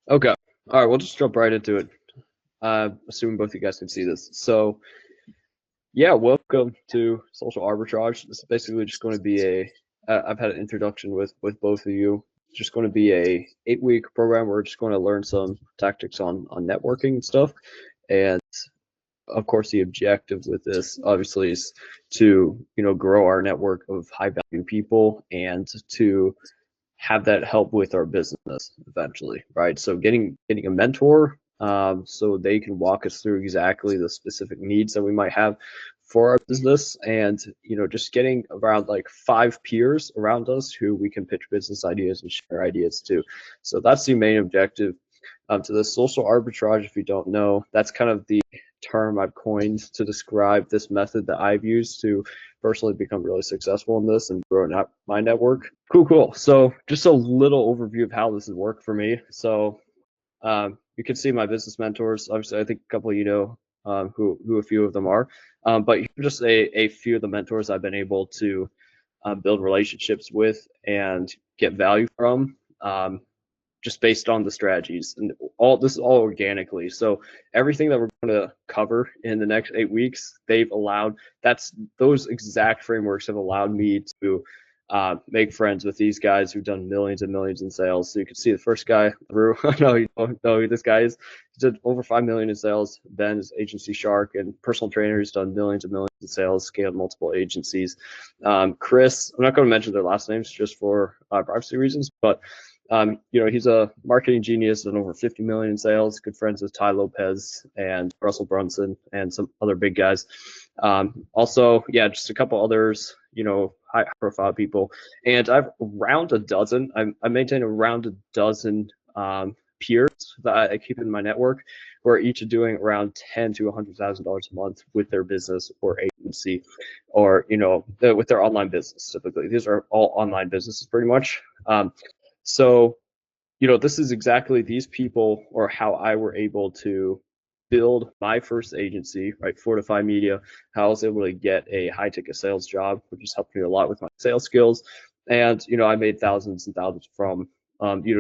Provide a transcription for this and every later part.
Okay. All right, we'll just jump right into it. Assuming both of you guys can see this. So, yeah, welcome to Social Arbitrage. This is basically just going to be I've had an introduction with both of you. It's just going to be a 8-week program. We're just going to learn some tactics on networking and stuff. And of course, the objective with this obviously is to, grow our network of high value people and to have that help with our business eventually, right? So getting a mentor, so they can walk us through exactly the specific needs that we might have for our business, and just getting around like 5 peers around us who we can pitch business ideas and share ideas to. So that's the main objective. To the social arbitrage, if you don't know, that's kind of the term I've coined to describe this method that I've used to personally become really successful in this and grow my network. Cool. So just a little overview of how this has worked for me. So you can see my business mentors. Obviously, I think a couple of who a few of them are, but just a few of the mentors I've been able to build relationships with and get value from. Just based on the strategies, and all this is all organically. So everything that we're going to cover in the next 8 weeks, those exact frameworks have allowed me to make friends with these guys who've done millions and millions in sales. So you can see the first guy, Drew. I know you don't know who this guy is. He's done over 5 million in sales. Ben is agency shark and personal trainer. He's done millions and millions in sales, scaled multiple agencies. Chris, I'm not going to mention their last names just for privacy reasons, but he's a marketing genius, done over 50 million in sales, good friends with Ty Lopez and Russell Brunson and some other big guys. Also, yeah, just a couple others, high profile people. And I've around a dozen, I maintain around a dozen peers that I keep in my network who are each doing around $10,000 to $100,000 a month with their business or agency, or, with their online business typically. These are all online businesses pretty much. So, this is exactly these people, or how I were able to build my first agency, right? Fortify Media, how I was able to get a high ticket sales job, which has helped me a lot with my sales skills. And, I made thousands and thousands from,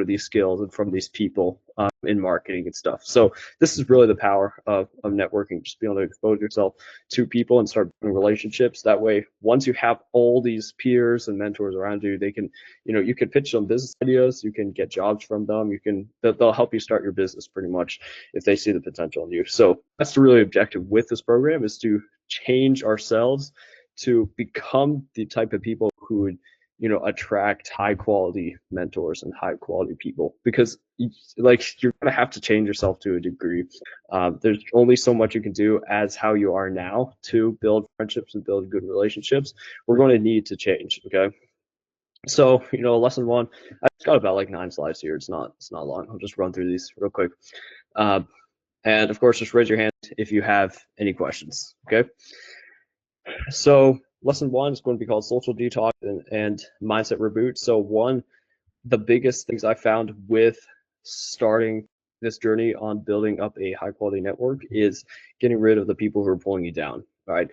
these skills and from these people in marketing and stuff. So this is really the power of networking, just being able to expose yourself to people and start building relationships. That way, once you have all these peers and mentors around you, they can, you can pitch them business ideas, you can get jobs from them, they'll help you start your business pretty much if they see the potential in you. So that's the really objective with this program, is to change ourselves to become the type of people who would attract high quality mentors and high quality people, because you're gonna have to change yourself to a degree. There's only so much you can do as how you are now to build friendships and build good relationships. We're going to need to change. Okay. So, lesson one, I've got about like 9 slides here. It's not long. I'll just run through these real quick. And of course, just raise your hand if you have any questions. Okay. So lesson one is going to be called social detox and mindset reboot. So the biggest things I found with starting this journey on building up a high quality network is getting rid of the people who are pulling you down. Right.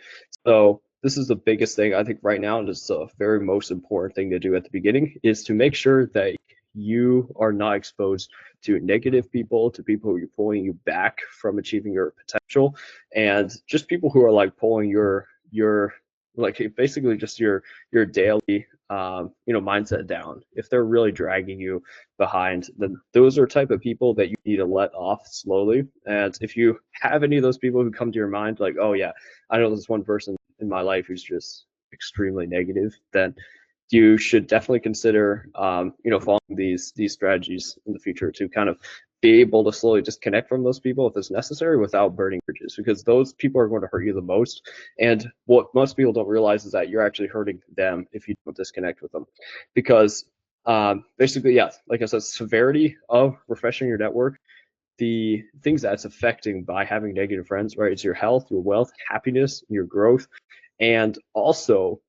So this is the biggest thing I think right now, and it's the very most important thing to do at the beginning, is to make sure that you are not exposed to negative people, to people who are pulling you back from achieving your potential, and just people who are like pulling your like basically just your daily mindset down. If they're really dragging you behind, then those are type of people that you need to let off slowly. And if you have any of those people who come to your mind, like, oh yeah, I know this one person in my life who's just extremely negative, then you should definitely consider following these strategies in the future to kind of be able to slowly disconnect from those people if it's necessary without burning bridges, because those people are going to hurt you the most. And what most people don't realize is that you're actually hurting them if you don't disconnect with them, because basically, yeah, like I said, severity of refreshing your network, the things that's affecting by having negative friends, right? It's your health, your wealth, happiness, your growth. And also,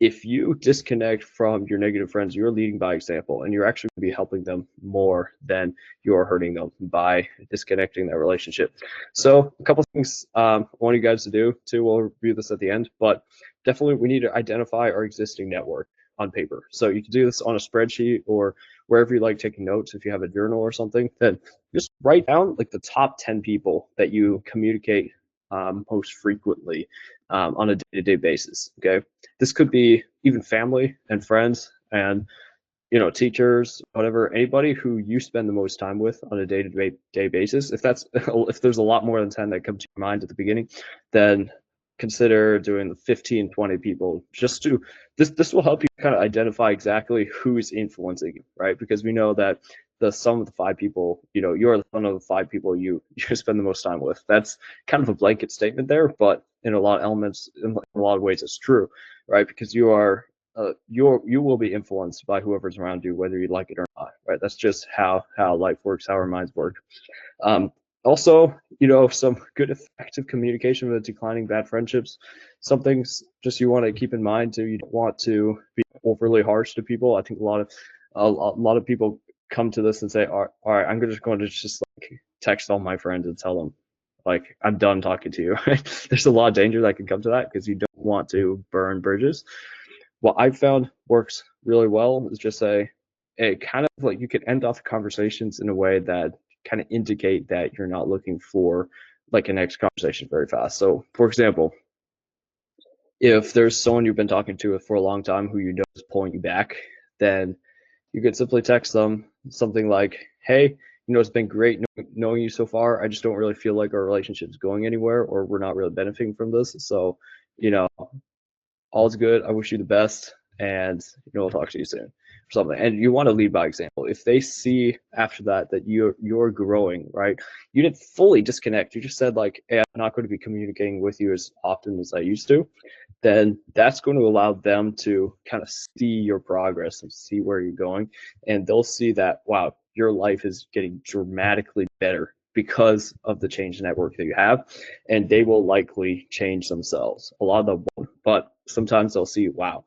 if you disconnect from your negative friends, you're leading by example, and you're actually going to be helping them more than you're hurting them by disconnecting that relationship. So a couple things I want you guys to do too. We'll review this at the end, but definitely we need to identify our existing network on paper. So you can do this on a spreadsheet or wherever you like taking notes, if you have a journal or something, then just write down like the top 10 people that you communicate most frequently on a day-to-day basis. Okay, this could be even family and friends and teachers, whatever, anybody who you spend the most time with on a day-to-day basis. If there's a lot more than 10 that come to your mind at the beginning, then consider doing the 15, 20 people. Just to this will help you kind of identify exactly who's influencing you, right? Because we know that the sum of the 5 people, you're the one of the 5 people you spend the most time with. That's kind of a blanket statement there, but in a lot of elements, in a lot of ways, it's true, right? Because you will be influenced by whoever's around you, whether you like it or not, right? That's just how life works, how our minds work. Also, some good effective communication with declining bad friendships. Some things just you want to keep in mind too. You don't want to be overly harsh to people. I think a lot of people come to this and say, all right, I'm just going to just like text all my friends and tell them like I'm done talking to you. There's a lot of danger that can come to that because you don't want to burn bridges. What I've found works really well is just say, it kind of like you can end off conversations in a way that kind of indicate that you're not looking for like a next conversation very fast. So, for example, if there's someone you've been talking to for a long time who you know is pulling you back, then you could simply text them something like, hey, it's been great knowing you so far. I just don't really feel like our relationship is going anywhere or we're not really benefiting from this. So, you know, all's good. I wish you the best, and we'll talk to you soon or something. And you want to lead by example. If they see after that you're growing, right? You didn't fully disconnect. You just said like, hey, I'm not going to be communicating with you as often as I used to. Then that's going to allow them to kind of see your progress and see where you're going, and they'll see that wow, your life is getting dramatically better because of the change network that you have, and they will likely change themselves. A lot of them won't, but sometimes they'll see, wow,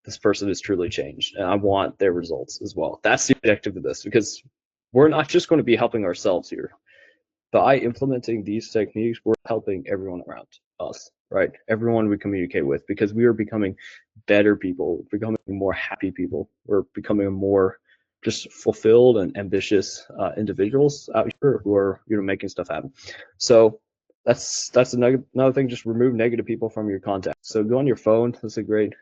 this person has truly changed, and I want their results as well. That's the objective of this, because we're not just going to be helping ourselves here. By implementing these techniques, we're helping everyone around us, right? Everyone we communicate with, because we are becoming better people, becoming more happy people. We're becoming more just fulfilled and ambitious individuals out here who are making stuff happen. So that's another thing. Just remove negative people from your contacts. So go on your phone. That's a great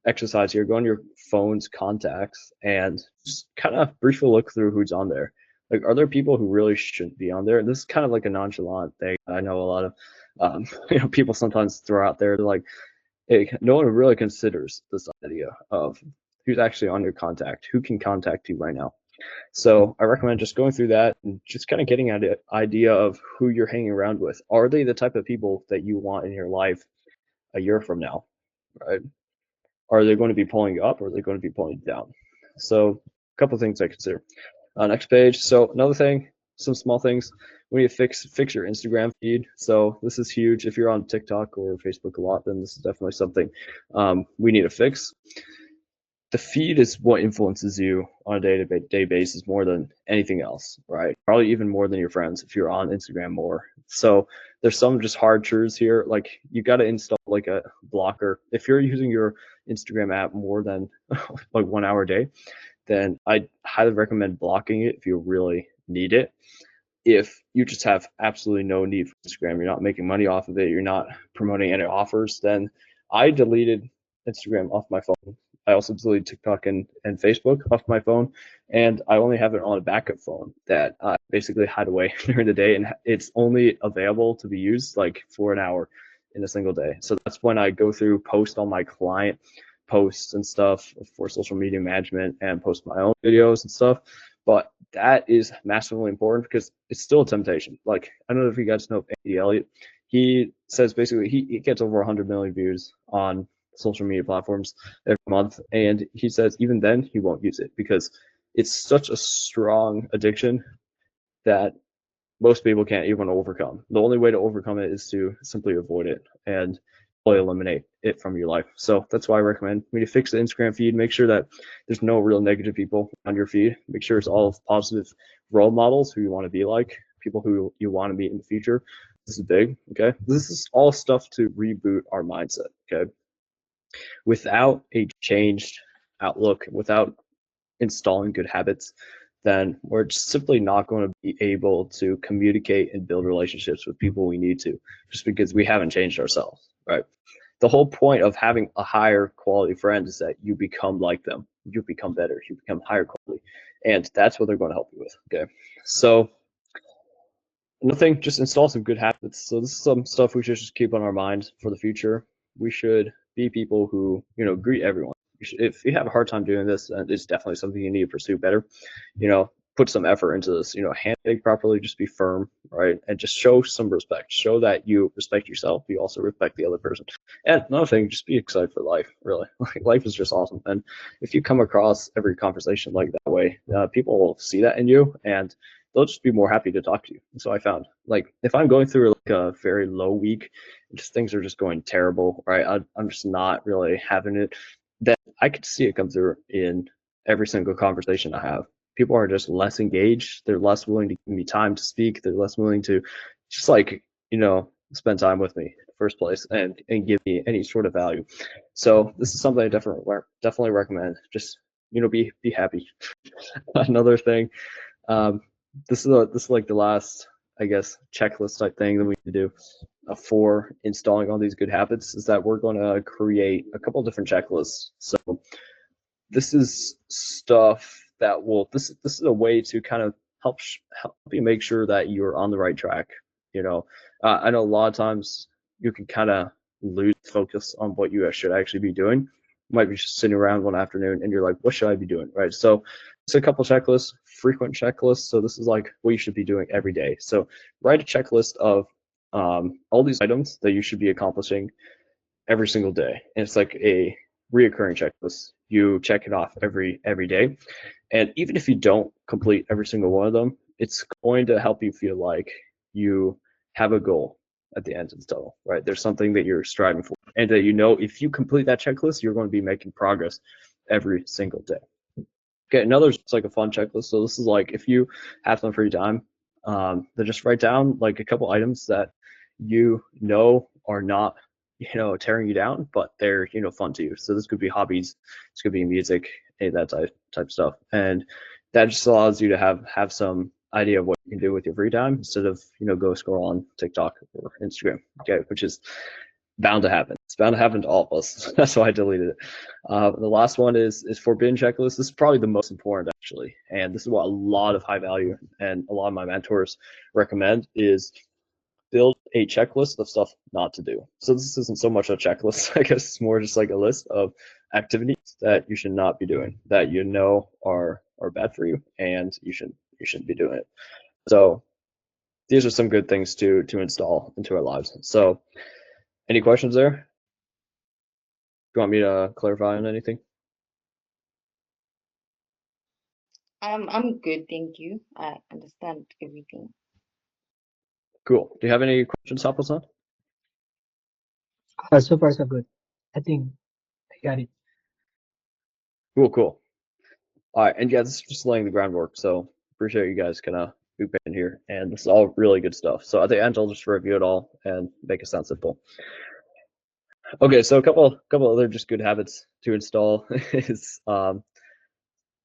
exercise here. Go on your phone's contacts and just kind of briefly look through who's on there. Like, are there people who really shouldn't be on there? And this is kind of like a nonchalant thing. I know a lot of people sometimes throw out there. They're like, hey, no one really considers this idea of who's actually on your contact, who can contact you right now. So I recommend just going through that and just kind of getting an idea of who you're hanging around with. Are they the type of people that you want in your life a year from now, right? Are they going to be pulling you up, or are they going to be pulling you down? So a couple of things I consider. Next page. So another thing, some small things. We need to fix your Instagram feed. So this is huge. If you're on TikTok or Facebook a lot, then this is definitely something we need to fix. The feed is what influences you on a day-to-day basis more than anything else, right? Probably even more than your friends if you're on Instagram more. So there's some just hard truths here. Like, you got to install like a blocker. If you're using your Instagram app more than like 1 hour a day, then I highly recommend blocking it if you really need it. If you just have absolutely no need for Instagram, you're not making money off of it, you're not promoting any offers, then I deleted Instagram off my phone. I also deleted TikTok and Facebook off my phone, and I only have it on a backup phone that I basically hide away during the day, and it's only available to be used like for an hour in a single day. So that's when I go through, post all my client posts and stuff for social media management, and post my own videos and stuff. But that is massively important because it's still a temptation. Like, I don't know if you guys know Andy Elliott. He says basically he gets over 100 million views on social media platforms every month, and he says even then he won't use it because it's such a strong addiction that most people can't even overcome. The only way to overcome it is to simply avoid it and fully eliminate it from your life. So that's why I recommend we need to fix the Instagram feed, make sure that there's no real negative people on your feed, make sure it's all positive role models who you want to be like, people who you want to meet in the future. This is big, okay? This is all stuff to reboot our mindset, okay? Without a changed outlook, without installing good habits, then we're just simply not going to be able to communicate and build relationships with people we need to, just because we haven't changed ourselves, right? The whole point of having a higher quality friend is that you become like them, you become better, you become higher quality, and that's what they're going to help you with. Okay, so another thing, just install some good habits. So this is some stuff we should just keep on our mind for the future. We should be people who, greet everyone. If you have a hard time doing this, it's definitely something you need to pursue better. Put some effort into this. Handshake properly, just be firm, right? And just show some respect. Show that you respect yourself. You also respect the other person. And another thing, just be excited for life, really. Like, life is just awesome. And if you come across every conversation like that way, people will see that in you, and they'll just be more happy to talk to you. And so I found, like, if I'm going through like a very low week, just things are just going terrible, right? I'm just not really having it, then I could see it come through in every single conversation I have. People are just less engaged. They're less willing to give me time to speak. They're less willing to just spend time with me in the first place and give me any sort of value. So this is something I definitely recommend. Just be happy. Another thing, this is like the last, I guess, checklist type thing that we need to do for installing all these good habits, is that we're going to create a couple different checklists. So this is stuff that this is a way to kind of help you make sure that you're on the right track. I know a lot of times you can kind of lose focus on what you should actually be doing. You might be just sitting around one afternoon and you're like, what should I be doing, right? So it's a couple checklists, frequent checklists. So this is like what you should be doing every day. So write a checklist of all these items that you should be accomplishing every single day, and it's like a reoccurring checklist. You check it off every day, and even if you don't complete every single one of them, it's going to help you feel like you have a goal at the end of the tunnel, right? There's something that you're striving for, and that if you complete that checklist, you're going to be making progress every single day. Okay, another is like a fun checklist. So this is like, if you have some free time, then just write down like a couple items that are not tearing you down, but they're fun to you. So this could be hobbies, this could be music, any of that type stuff, and that just allows you to have some idea of what you can do with your free time, instead of go scroll on TikTok or Instagram. Okay, which is bound to happen. It's bound to happen to all of us. That's why I deleted it. The last one is for binge checklist. This is probably the most important, actually, and this is what a lot of high value and a lot of my mentors recommend, is build a checklist of stuff not to do. So this isn't so much a checklist. I guess it's more just like a list of activities that you should not be doing, that are bad for you, and you shouldn't be doing it. So these are some good things to install into our lives. So any questions there? Do you want me to clarify on anything? I'm good, thank you. I understand everything. Cool. Do you have any questions, Hapo-san? So far, so good. I think I got it. Cool. All right, and yeah, this is just laying the groundwork. So appreciate you guys kind of looping in here, and this is all really good stuff. So at the end, I'll just review it all and make it sound simple. Okay, so a couple other just good habits to install is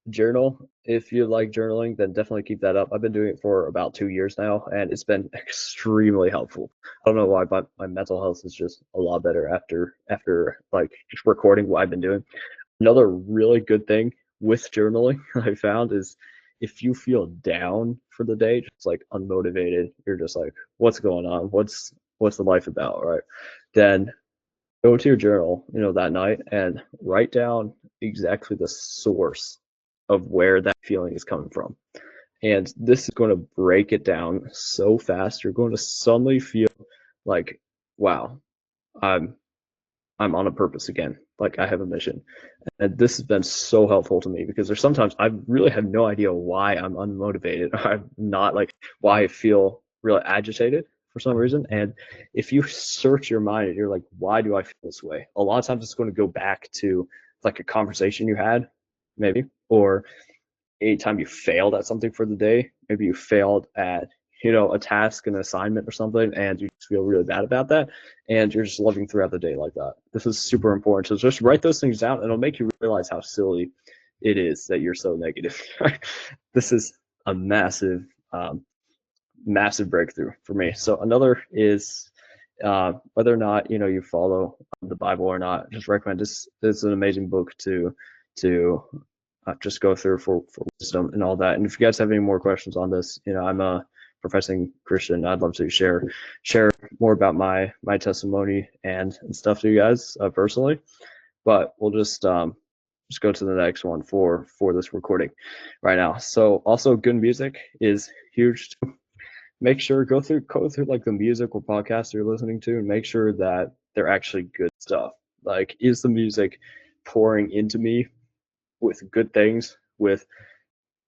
journal. If you like journaling, then definitely keep that up. I've been doing it for about 2 years now, and it's been extremely helpful. I don't know why, but my mental health is just a lot better after like just recording what I've been doing. Another really good thing with journaling I found is, if you feel down for the day, just like unmotivated, you're just like, what's going on? What's the life about, right? Then go to your journal, that night, and write down exactly the source of where that feeling is coming from. And this is going to break it down so fast. You're going to suddenly feel like, wow, I'm on a purpose again. Like, I have a mission. And this has been so helpful to me, because there's sometimes I really have no idea why I'm unmotivated. I'm not, like, why I feel really agitated for some reason. And if you search your mind and you're like, why do I feel this way? A lot of times it's going to go back to like a conversation you had, maybe, or anytime you failed at something for the day. Maybe you failed at a task, an assignment or something, and you just feel really bad about that, and you're just living throughout the day like that. This is super important. So just write those things down, and it'll make you realize how silly it is that you're so negative. This is a massive, massive breakthrough for me. So another is whether or not you follow the Bible or not. Just recommend this. This is an amazing book to just go through for wisdom and all that. And if you guys have any more questions on this, I'm a professing Christian. I'd love to share more about my testimony and stuff to you guys personally. But we'll just go to the next one for this recording right now. So also good music is huge. Make sure go through like the music or podcast you're listening to and make sure that they're actually good stuff. Like, is the music pouring into me with good things, with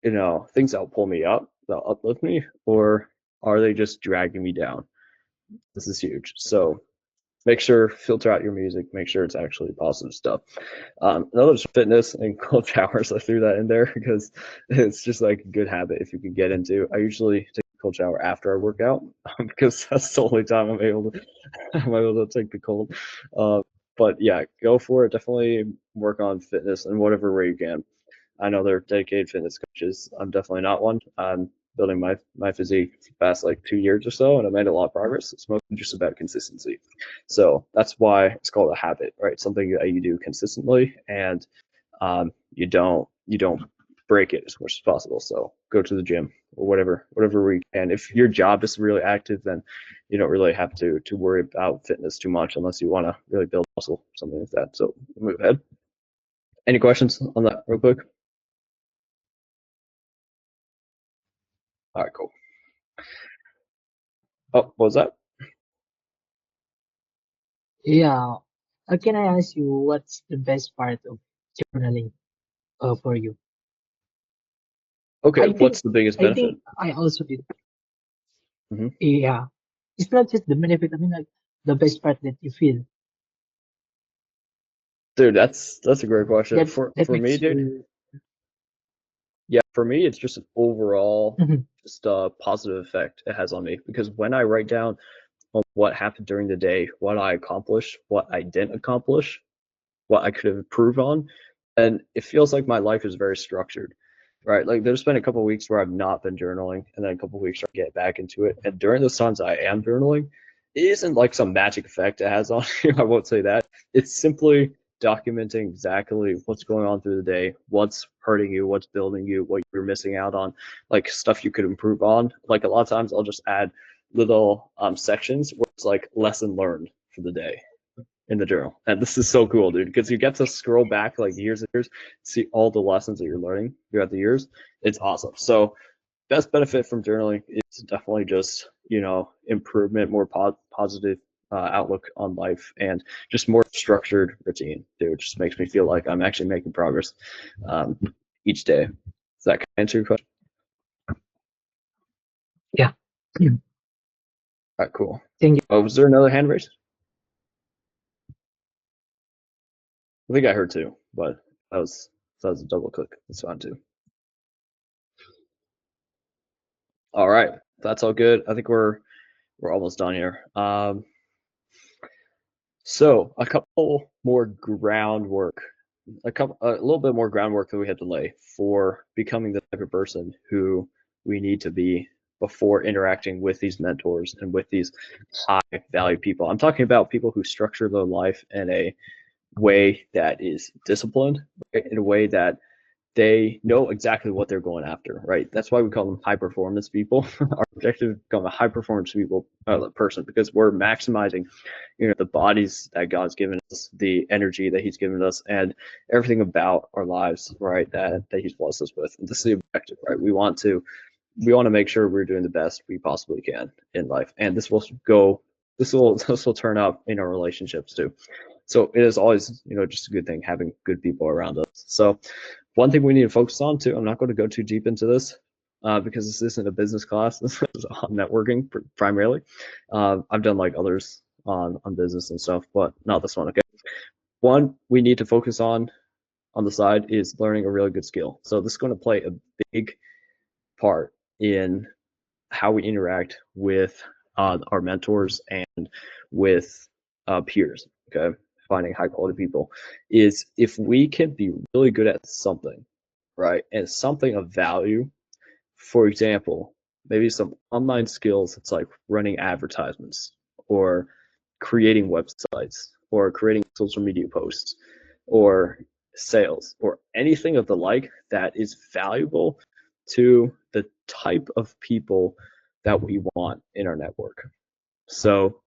things that'll pull me up, that'll uplift me, or are they just dragging me down? This is huge. So make sure, filter out your music, make sure it's actually positive stuff. Another is fitness and cold showers. I threw that in there because it's just like a good habit if you can get into. I usually take a cold shower after I work out because that's the only time I'm able to take the cold. But yeah, go for it. Definitely work on fitness in whatever way you can. I know they're dedicated fitness coaches. I'm definitely not one. I'm building my physique for the past like 2 years or so, and I made a lot of progress. It's mostly just about consistency. So that's why it's called a habit, right? Something that you do consistently, and you don't break it as much as possible. So go to the gym or whatever we can. If your job is really active, then you don't really have to worry about fitness too much unless you want to really build muscle, something like that. So move ahead. Any questions on that real quick? All right, cool. Oh, what was that? Yeah. Can I ask you what's the best part of journaling for you? Okay, I think what's the biggest I benefit? think I also did. Mhm. Yeah. It's not just the benefit. I mean, like the best part that you feel Dude, that's a great question. that For me, makes dude, you. yeah, for me, it's just an overall Mhm. just a positive effect it has on me because when I write down on what happened during the day, what I accomplished, what I didn't accomplish, what I could have improved on, and it feels like my life is very structured, right? Like there's been a couple of weeks where I've not been journaling, and then a couple of weeks where I get back into it. And during those times I am journaling, it isn't like some magic effect it has on you. I won't say that. It's simply documenting exactly what's going on through the day, what's hurting you, what's building you, what you're missing out on, like stuff you could improve on. Like a lot of times I'll just add little sections where it's like lesson learned for the day in the journal. And this is so cool, dude, because you get to scroll back like years and years, see all the lessons that you're learning throughout the years. It's awesome. So best benefit from journaling is definitely just, improvement, more positive outlook on life, and just more structured routine, dude. It just makes me feel like I'm actually making progress each day. Does that answer your question? Yeah. All right, cool. Thank you. Oh, was there another hand raised? I think I heard two, but that was a double click. That's fine too. All right, that's all good. I think we're almost done here. So a couple more groundwork, a little bit more groundwork that we have to lay for becoming the type of person who we need to be before interacting with these mentors and with these high value people. I'm talking about people who structure their life in a way that is disciplined, right? In a way that they know exactly what they're going after, right? That's why we call them high performance people. Our objective is to become a high performance person because we're maximizing, the bodies that God's given us, the energy that He's given us, and everything about our lives, right? That He's blessed us with. And this is the objective, right? We want to make sure we're doing the best we possibly can in life, and this will go. This will turn up in our relationships too. So it is always, just a good thing having good people around us. So one thing we need to focus on too, I'm not going to go too deep into this because this isn't a business class. This is on networking primarily. I've done like others on business and stuff, but not this one. Okay. One we need to focus on the side is learning a really good skill. So this is going to play a big part in how we interact with our mentors and with peers. Okay. Finding high quality people is if we can be really good at something, right? And something of value. For example, maybe some online skills. It's like running advertisements or creating websites or creating social media posts or sales or anything of the like that is valuable to the type of people that we want in our network. So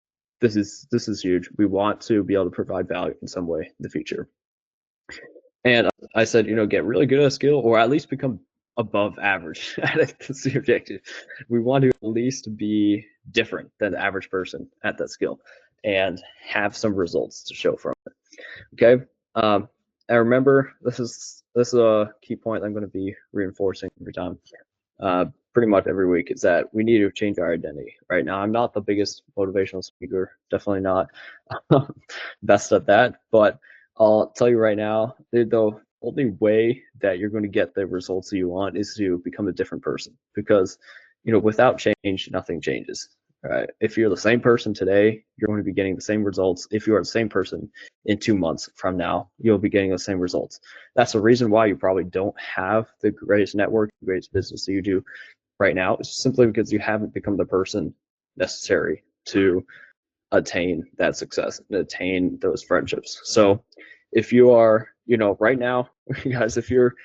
this is huge. We want to be able to provide value in some way in the future. And I said, get really good at a skill or at least become above average at it. That's the objective. We want to at least be different than the average person at that skill and have some results to show from it. Okay. And remember, this is a key point I'm going to be reinforcing every time, pretty much every week, is that we need to change our identity. Right now, I'm not the biggest motivational speaker, definitely not best at that, but I'll tell you right now, the only way that you're going to get the results that you want is to become a different person, because without change, nothing changes. Right? If you're the same person today, you're going to be getting the same results. If you are the same person in 2 months from now, you'll be getting the same results. That's the reason why you probably don't have the greatest network, the greatest business that you do right now. It's simply because you haven't become the person necessary to attain that success and attain those friendships. So if you are, right now, guys, if you're,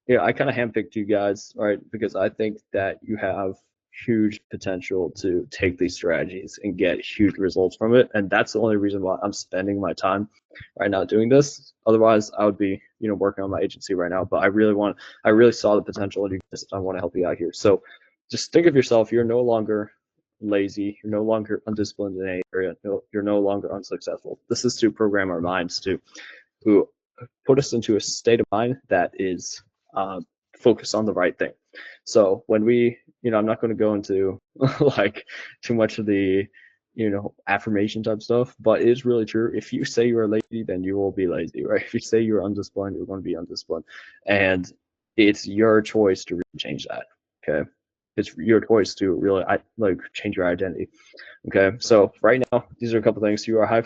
I kind of handpicked you guys, right, because I think that you have huge potential to take these strategies and get huge results from it. And that's the only reason why I'm spending my time right now doing this. Otherwise, I would be, working on my agency right now. But I really saw the potential in you guys. I want to help you out here. So just think of yourself. You're no longer lazy. You're no longer undisciplined in any area. No, you're no longer unsuccessful. This is to program our minds to put us into a state of mind that is focused on the right thing. So when we, I'm not going to go into like too much of the, affirmation type stuff, but it is really true. If you say you're lazy, then you will be lazy, right? If you say you're undisciplined, you're going to be undisciplined. And it's your choice to really change that. Okay. It's your choice to really change your identity. Okay. So right now, these are a couple things. You are a high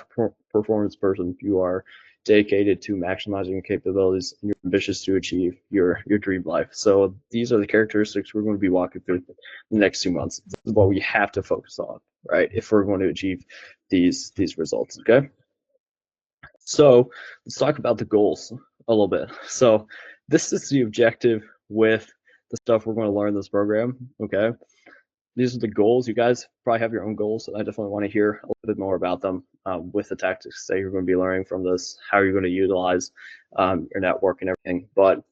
performance person. You are dedicated to maximizing your capabilities, and you're ambitious to achieve your dream life. So these are the characteristics we're going to be walking through the next 2 months. This is what we have to focus on, right, if we're going to achieve these results. Okay. So let's talk about the goals a little bit. So this is the objective with the stuff we're going to learn in this program. Okay. These are the goals. You guys probably have your own goals. I definitely want to hear a little bit more about them with the tactics that you're going to be learning from this, how you're going to utilize your network and everything. But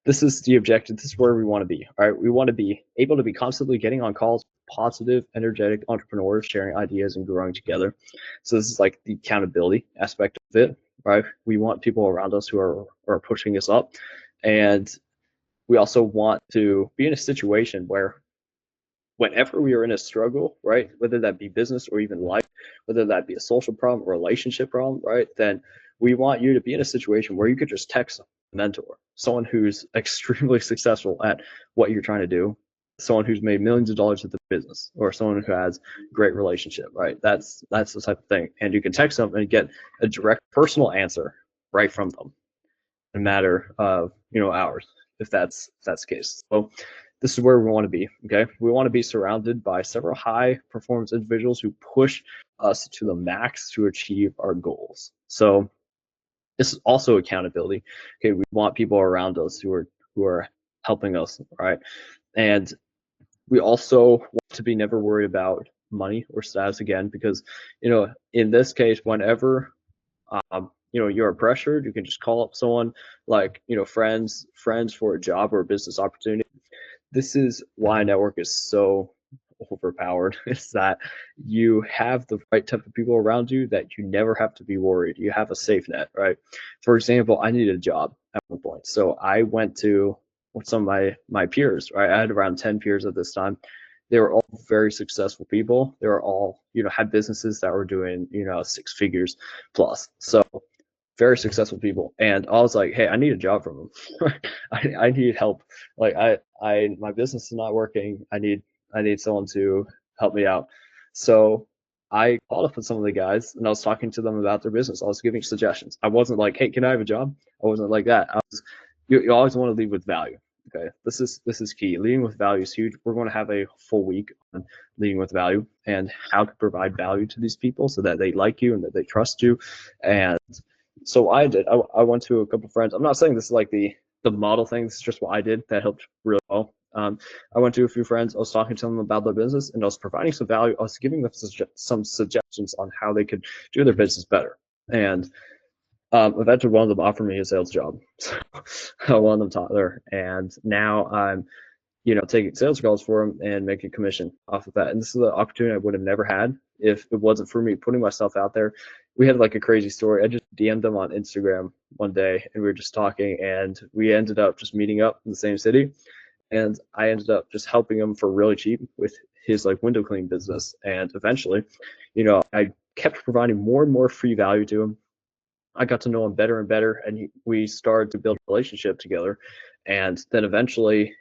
this is the objective. This is where we want to be. All right. We want to be able to be constantly getting on calls, positive, energetic entrepreneurs sharing ideas and growing together. So this is like the accountability aspect of it, right? We want people around us who are pushing us up. And we also want to be in a situation where whenever we are in a struggle, right, whether that be business or even life, whether that be a social problem or relationship problem, right, then we want you to be in a situation where you could just text a mentor, someone who's extremely successful at what you're trying to do, someone who's made millions of dollars at the business, or someone who has great relationship, right? That's the type of thing. And you can text them and get a direct personal answer right from them in a matter of hours, if that's the case. So this is where we want to be. Okay, we want to be surrounded by several high performance individuals who push us to the max to achieve our goals. So this is also accountability. Okay, we want people around us who are helping us, right? And we also want to be never worried about money or status again, because in this case, whenever you're pressured, you can just call up someone like friends for a job or a business opportunity. This is why network is so overpowered. Is that you have the right type of people around you that you never have to be worried. You have a safe net, right? For example, I needed a job at one point, so I went to some of my peers, right? I had around 10 peers at this time. They were all very successful people. They were all had businesses that were doing 6 figures plus. So very successful people, and I was like, hey, I need a job from them. I need help. Like my business is not working. I need someone to help me out. So I called up with some of the guys and I was talking to them about their business. I was giving suggestions. I wasn't like, hey, can I have a job? I wasn't like that. I was you always want to lead with value. Okay, this is key. Leading with value is huge. We're going to have a full week on leading with value and how to provide value to these people so that they like you and that they trust you. And so I did. I went to a couple of friends. I'm not saying this is like the model thing. This is just what I did that helped really well. I went to a few friends. I was talking to them about their business, and I was providing some value. I was giving them some suggestions on how they could do their business better. And eventually, one of them offered me a sales job. So one of them taught there, and now I'm, taking sales calls for them and making commission off of that. And this is an opportunity I would have never had if it wasn't for me putting myself out there. We had like a crazy story. I just DM'd them on Instagram one day, and we were just talking, and we ended up just meeting up in the same city. And I ended up just helping him for really cheap with his like window cleaning business. And eventually, I kept providing more and more free value to him. I got to know him better and better, and we started to build a relationship together. And then eventually,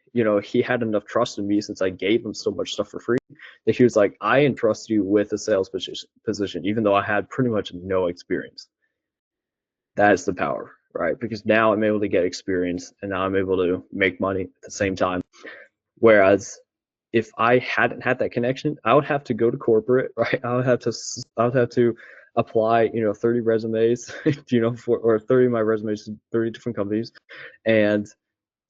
he had enough trust in me since I gave him so much stuff for free that he was like, I entrust you with a sales position, even though I had pretty much no experience. That is the power, right? Because now I'm able to get experience, and now I'm able to make money at the same time. Whereas if I hadn't had that connection, I would have to go to corporate, right? I would have to apply, 30 resumes, or 30 of my resumes to 30 different companies, and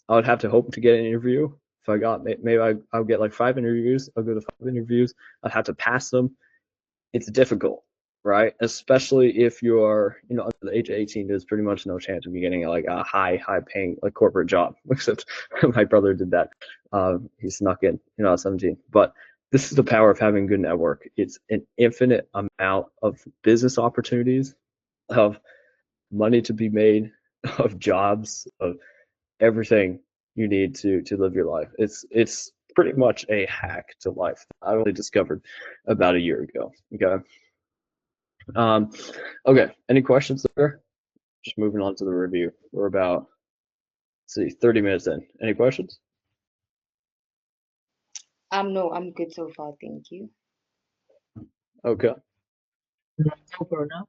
I would have to hope to get an interview. If I got, maybe I'll get like 5 interviews. I'll go to 5 interviews. I'd have to pass them. It's difficult, right? Especially if you are, under the age of 18, there's pretty much no chance of you getting like a high paying like corporate job. Except my brother did that. He snuck in, at 17. But this is the power of having a good network. It's an infinite amount of business opportunities, of money to be made, of jobs, of everything you need to live your life. It's pretty much a hack to life I only discovered about a year ago. Okay. Um, okay. Any questions there? Just moving on to the review. We're about, let's see, 30 minutes in. Any questions? No, I'm good so far, thank you. Okay. No for now.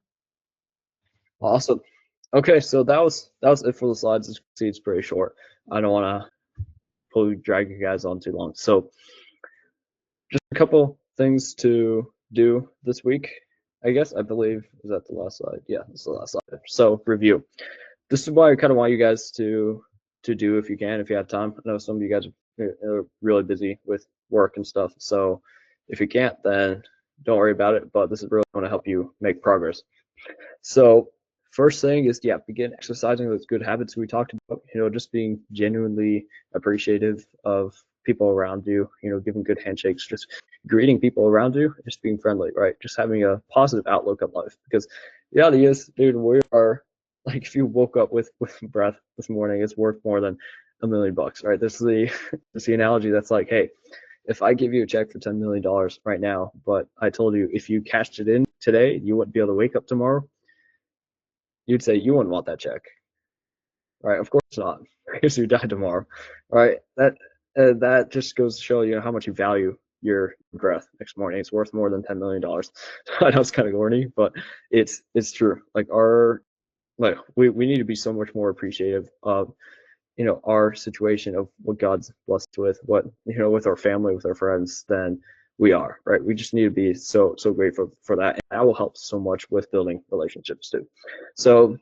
Awesome. Okay, so that was it for the slides. As you can see, it's pretty short. I don't want to drag you guys on too long. So just a couple things to do this week. I guess I believe, is that the last slide? Yeah, that's the last slide. So review. This is why I kind of want you guys to do if you can, if you have time. I know some of you guys are really busy with work and stuff. So if you can't, then don't worry about it. But this is really going to help you make progress. So first thing is, begin exercising those good habits we talked about, just being genuinely appreciative of people around you, giving good handshakes, just greeting people around you, just being friendly, right? Just having a positive outlook on life. Because the reality is, dude, we are, like, if you woke up with breath this morning, it's worth more than $1 million, right? This is the analogy that's like, hey, if I give you a check for $10 million right now, but I told you if you cashed it in today, you wouldn't be able to wake up tomorrow, you'd say you wouldn't want that check, right? Of course not, because you die tomorrow, right? That just goes to show how much you value your breath next morning. It's worth more than $10 million. I know it's kind of corny, but it's true. Like we need to be so much more appreciative of our situation, of what God's blessed with, what with our family, with our friends, than we are, right? We just need to be so grateful for that, and that will help so much with building relationships too. So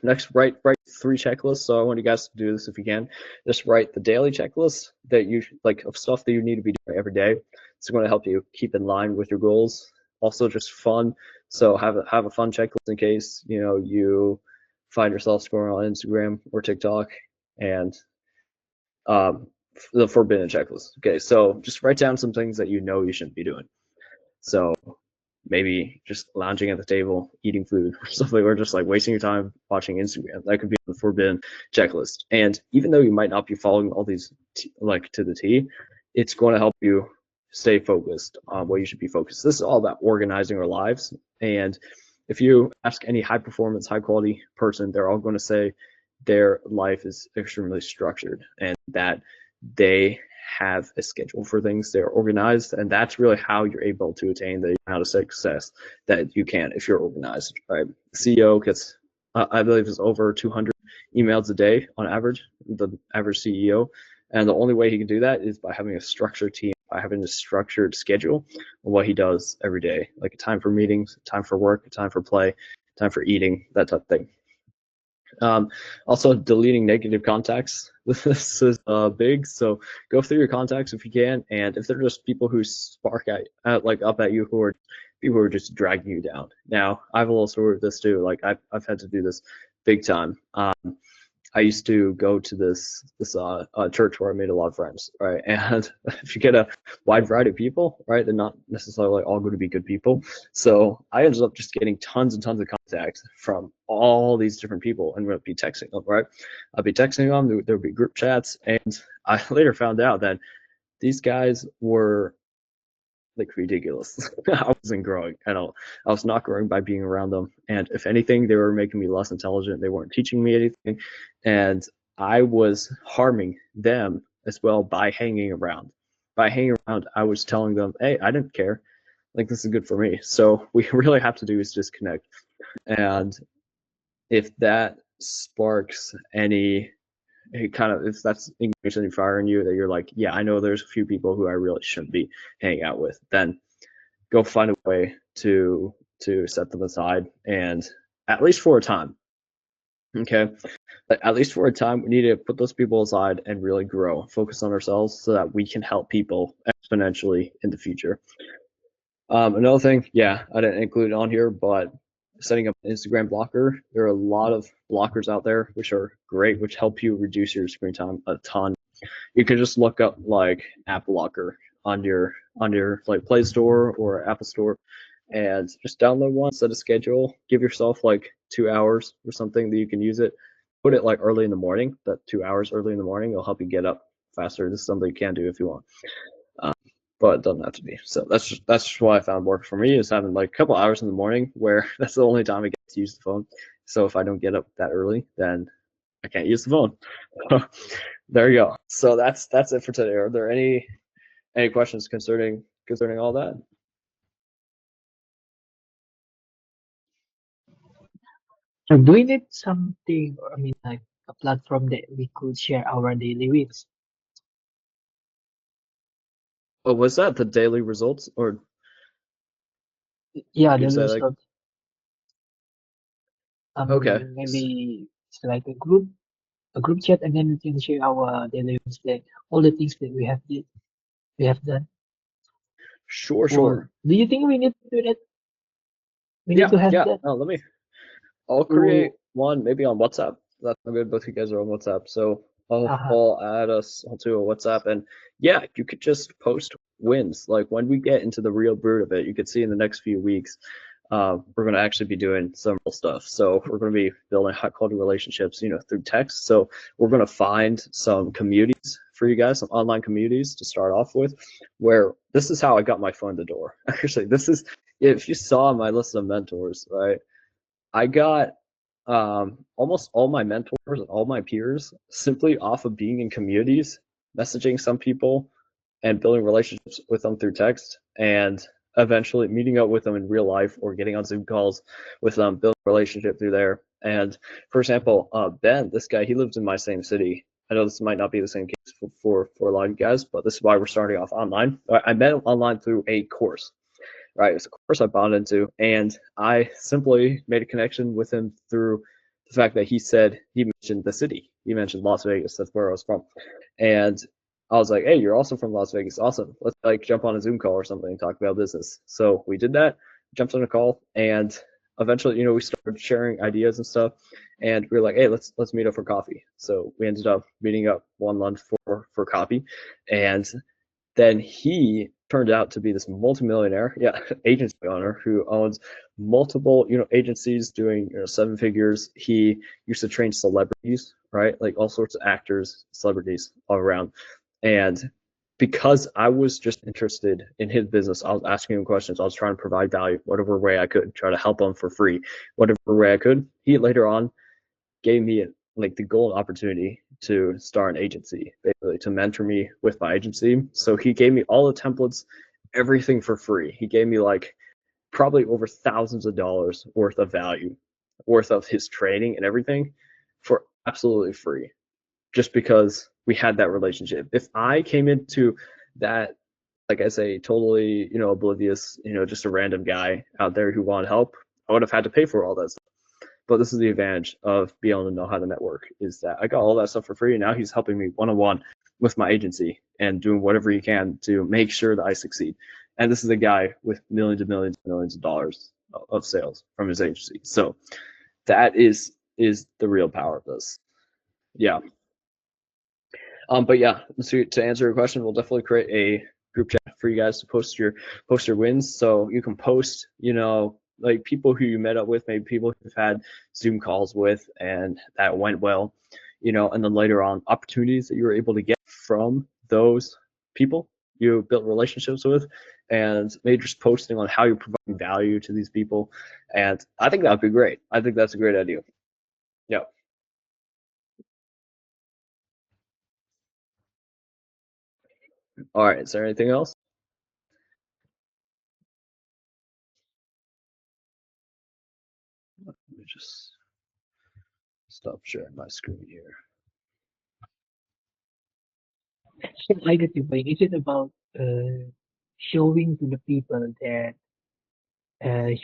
next, write 3 checklists. So I want you guys to do this if you can. Just write the daily checklist that you like, of stuff that you need to be doing every day. It's going to help you keep in line with your goals. Also, just fun. So have a fun checklist in case you find yourself scrolling on Instagram or TikTok, and the forbidden checklist. Okay, so just write down some things that you shouldn't be doing. So maybe just lounging at the table, eating food or something, or just like wasting your time watching Instagram. That could be the forbidden checklist. And even though you might not be following all these like to the T, it's going to help you stay focused on what you should be focused. This is all about organizing our lives. And if you ask any high performance, high quality person, they're all going to say their life is extremely structured and that they have a schedule for things. They're organized, and that's really how you're able to attain the amount of success that you can if you're organized, right? CEO gets, I believe, is over 200 emails a day on average, the average CEO. And the only way he can do that is by having a structured team, by having a structured schedule of what he does every day, like a time for meetings, time for work, time for play, time for eating, that type of thing. Also, deleting negative contacts. This is big. So go through your contacts if you can, and if they're just people who spark like up at you, who are people who are just dragging you down. Now, I have a little story with this too. Like I've had to do this big time. I used to go to this church where I made a lot of friends, right? And if you get a wide variety of people, right, they're not necessarily all going to be good people. So I ended up just getting tons and tons of contacts from all these different people, and would be texting them, right? I'd be texting them. There would be group chats, and I later found out that these guys were like ridiculous. I wasn't growing at all. I was not growing by being around them. And if anything, they were making me less intelligent. They weren't teaching me anything. And I was harming them as well by hanging around. By hanging around, I was telling them, hey, I didn't care. Like, this is good for me. So we really have to do is just connect. And if that sparks any kind of, if that's ignites any fire in you that you're like, yeah, I know there's a few people who I really shouldn't be hanging out with, then go find a way to set them aside, and at least for a time. Okay, but at least for a time, we need to put those people aside and really grow, focus on ourselves so that we can help people exponentially in the future. Another thing, yeah, I didn't include it on here, but setting up an Instagram blocker. There are a lot of blockers out there which are great, which help you reduce your screen time a ton. You can just look up like app blocker on your like Play Store or Apple Store, and just download one, set a schedule, give yourself like 2 hours or something that you can use it. Put it like early in the morning. That 2 hours early in the morning will help you get up faster. This is something you can do if you want, but it doesn't have to be. So that's just what I found works for me, is having like a couple hours in the morning where that's the only time I get to use the phone. So if I don't get up that early, then I can't use the phone. There you go. So that's it for today. Are there any questions concerning all that? So do we need something, or I mean, like a platform that we could share our daily wins? Oh, was that the daily results, or Yeah, did you daily say like, results. okay, Maybe it's like a group chat, and then we can share our daily wins, like all the things that we have done. sure, Or sure. do you think we need to do that? We need Yeah, to have yeah. that. No, I'll create So, one maybe on WhatsApp. That's good. Both of you guys are on WhatsApp, so uh-huh. I'll add us onto a WhatsApp, and yeah, you could just post wins. Like when we get into the real brute of it, you could see in the next few weeks, we're going to actually be doing some real stuff. So we're going to be building high quality relationships, through text. So we're going to find some communities for you guys, some online communities to start off with, where this is how I got my foot in the door. Actually, this is, if you saw my list of mentors, right? I got almost all my mentors and all my peers simply off of being in communities, messaging some people, and building relationships with them through text, and eventually meeting up with them in real life or getting on Zoom calls with them, building a relationship through there. And for example, Ben, this guy, he lives in my same city. I know this might not be the same case for a lot of you guys, but this is why we're starting off online. I met him online through a course, right? It's a course I bought into, and I simply made a connection with him through the fact that he mentioned the city. He mentioned Las Vegas. That's where I was from, and I was like, "Hey, you're also from Las Vegas. Awesome. Let's like jump on a Zoom call or something and talk about business." So we did that. Jumped on a call, and eventually, we started sharing ideas and stuff. And we were like, "Hey, let's meet up for coffee." So we ended up meeting up one lunch for coffee, and then he turned out to be this multimillionaire, yeah, agency owner who owns multiple, agencies doing, seven figures. He used to train celebrities, right? Like all sorts of actors, celebrities all around. And because I was just interested in his business, I was asking him questions. I was trying to provide value, whatever way I could, try to help him for free, whatever way I could. He later on gave me like the golden opportunity to start an agency, basically to mentor me with my agency. So he gave me all the templates, everything for free. He gave me like probably over thousands of dollars worth of value, worth of his training and everything for absolutely free, just because we had that relationship. If I came into that, like I say, totally, oblivious, just a random guy out there who wanted help, I would have had to pay for all that stuff. But this is the advantage of being able to know how to network, is that I got all that stuff for free, and now he's helping me one-on-one with my agency and doing whatever he can to make sure that I succeed. And this is a guy with millions and millions and millions of dollars of sales from his agency. So that is the real power of this. Yeah. But yeah, to answer your question, we'll definitely create a group chat for you guys to post your wins. So you can post, like people who you met up with, maybe people you've had Zoom calls with, and that went well, and then later on opportunities that you were able to get from those people you built relationships with, and maybe just posting on how you're providing value to these people. And I think that would be great. I think that's a great idea. Yeah. All right. Is there anything else? Let me just stop sharing my screen here. So I get your point. Is it about showing to the people that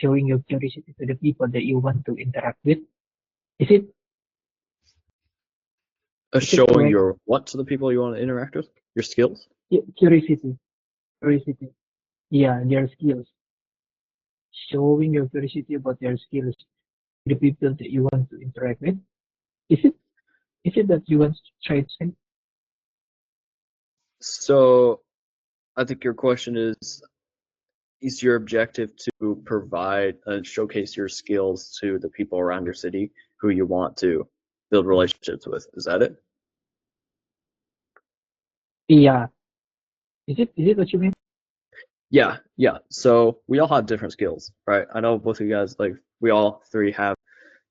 showing your curiosity to the people that you want to interact with? Is it Showing correct? your what to the people you want to interact with? Your skills? Curiosity, curiosity. Yeah, their skills. Showing your curiosity about their skills to the people that you want to interact with. Is it that you want to try to say? So I think your question is your objective to provide and showcase your skills to the people around your city who you want to build relationships with. Is that it? Yeah. Is it what you mean? Yeah, yeah. So we all have different skills, right? I know both of you guys, like we all three have